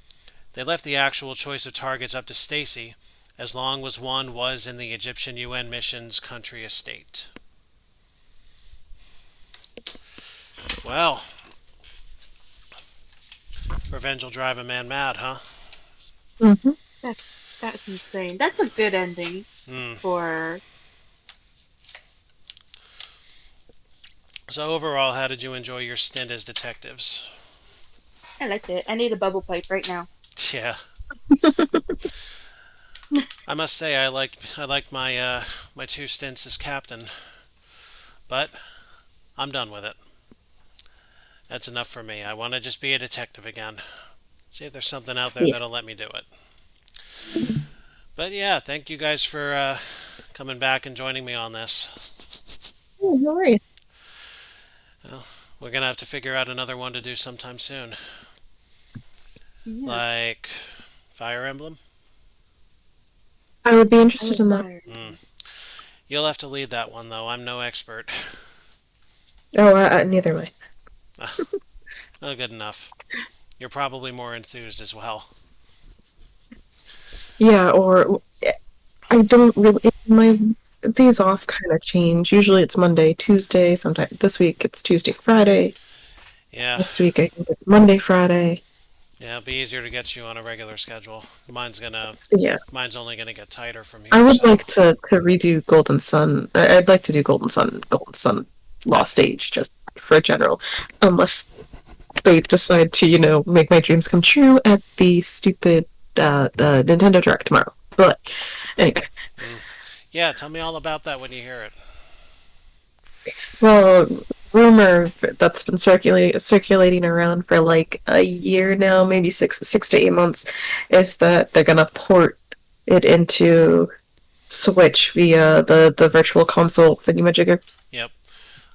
They left the actual choice of targets up to Stacy, as long as one was in the Egyptian UN mission's country estate. Well, revenge will drive a man mad, huh? Mm-hmm. That's insane. That's a good ending Hmm. for. So overall, how did you enjoy your stint as detectives? I liked it. I need a bubble pipe right now. Yeah, I must say I liked my 2 stints as captain, but I'm done with it. That's enough for me. I want to just be a detective again. See if there's something out there Yeah. that'll let me do it. But yeah, thank you guys for coming back and joining me on this. Oh, no worries. Well, we're gonna have to figure out another one to do sometime soon, Yeah. like Fire Emblem. I would be Oh, interested in that. fire. Mm. You'll have to lead that one though. I'm no expert. Oh, neither way. Oh, good enough. You're probably more enthused as well. Yeah, or I don't really. My days off kind of change. Usually it's Monday, Tuesday. Sometimes this week it's Tuesday, Friday. Yeah, Next week I think it's Monday, Friday. yeah. It'll be easier to get you on a regular schedule. Yeah, Mine's only gonna get tighter from I here. would So like to redo Golden Sun. I'd like to do Golden Sun I, Lost Age just for a general, unless they decide to make my dreams come true at the stupid the Nintendo Direct tomorrow. But anyway, mm, yeah. Tell me all about that when you hear it. well, rumor that's been circulating around for like a year now, maybe six to 8 months, is that they're gonna port it into Switch via the Virtual Console thingamajigger. Yep.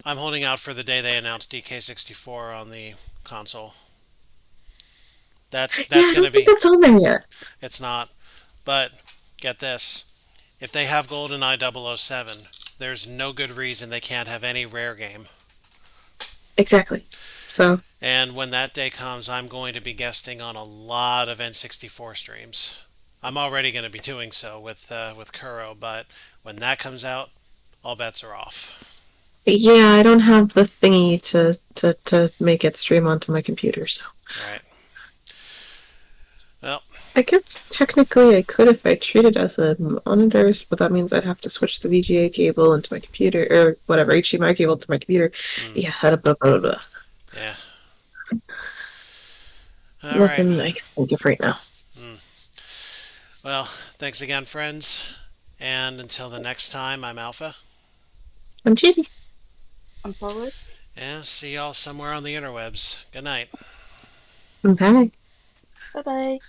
I'm holding out for the day they announce DK64 on the console. That's Yeah, that's I gonna don't think be. that's on there yet. It's not. But get this: if they have GoldenEye 007, there's no good reason they can't have any rare game. Exactly. So And when that day comes, I'm going to be guesting on a lot of N64 streams. I'm already going to be doing so with Kuro, but when that comes out, all bets are off. yeah, I don't have the thingy to make it stream onto my computer, so Right. Well, I guess technically I could if I treat it as a monitor, but that means I'd have to switch the VGA cable into my computer or whatever HDMI cable to my computer. mm, Yeah, blah, blah, blah, blah. yeah. All right. Nothing I can think of right now. Well, thanks again, friends. And until the next time, I'm Alpha. I'm cheating. I'm forward. And see y'all somewhere on the interwebs. Good night. Bye. Bye bye.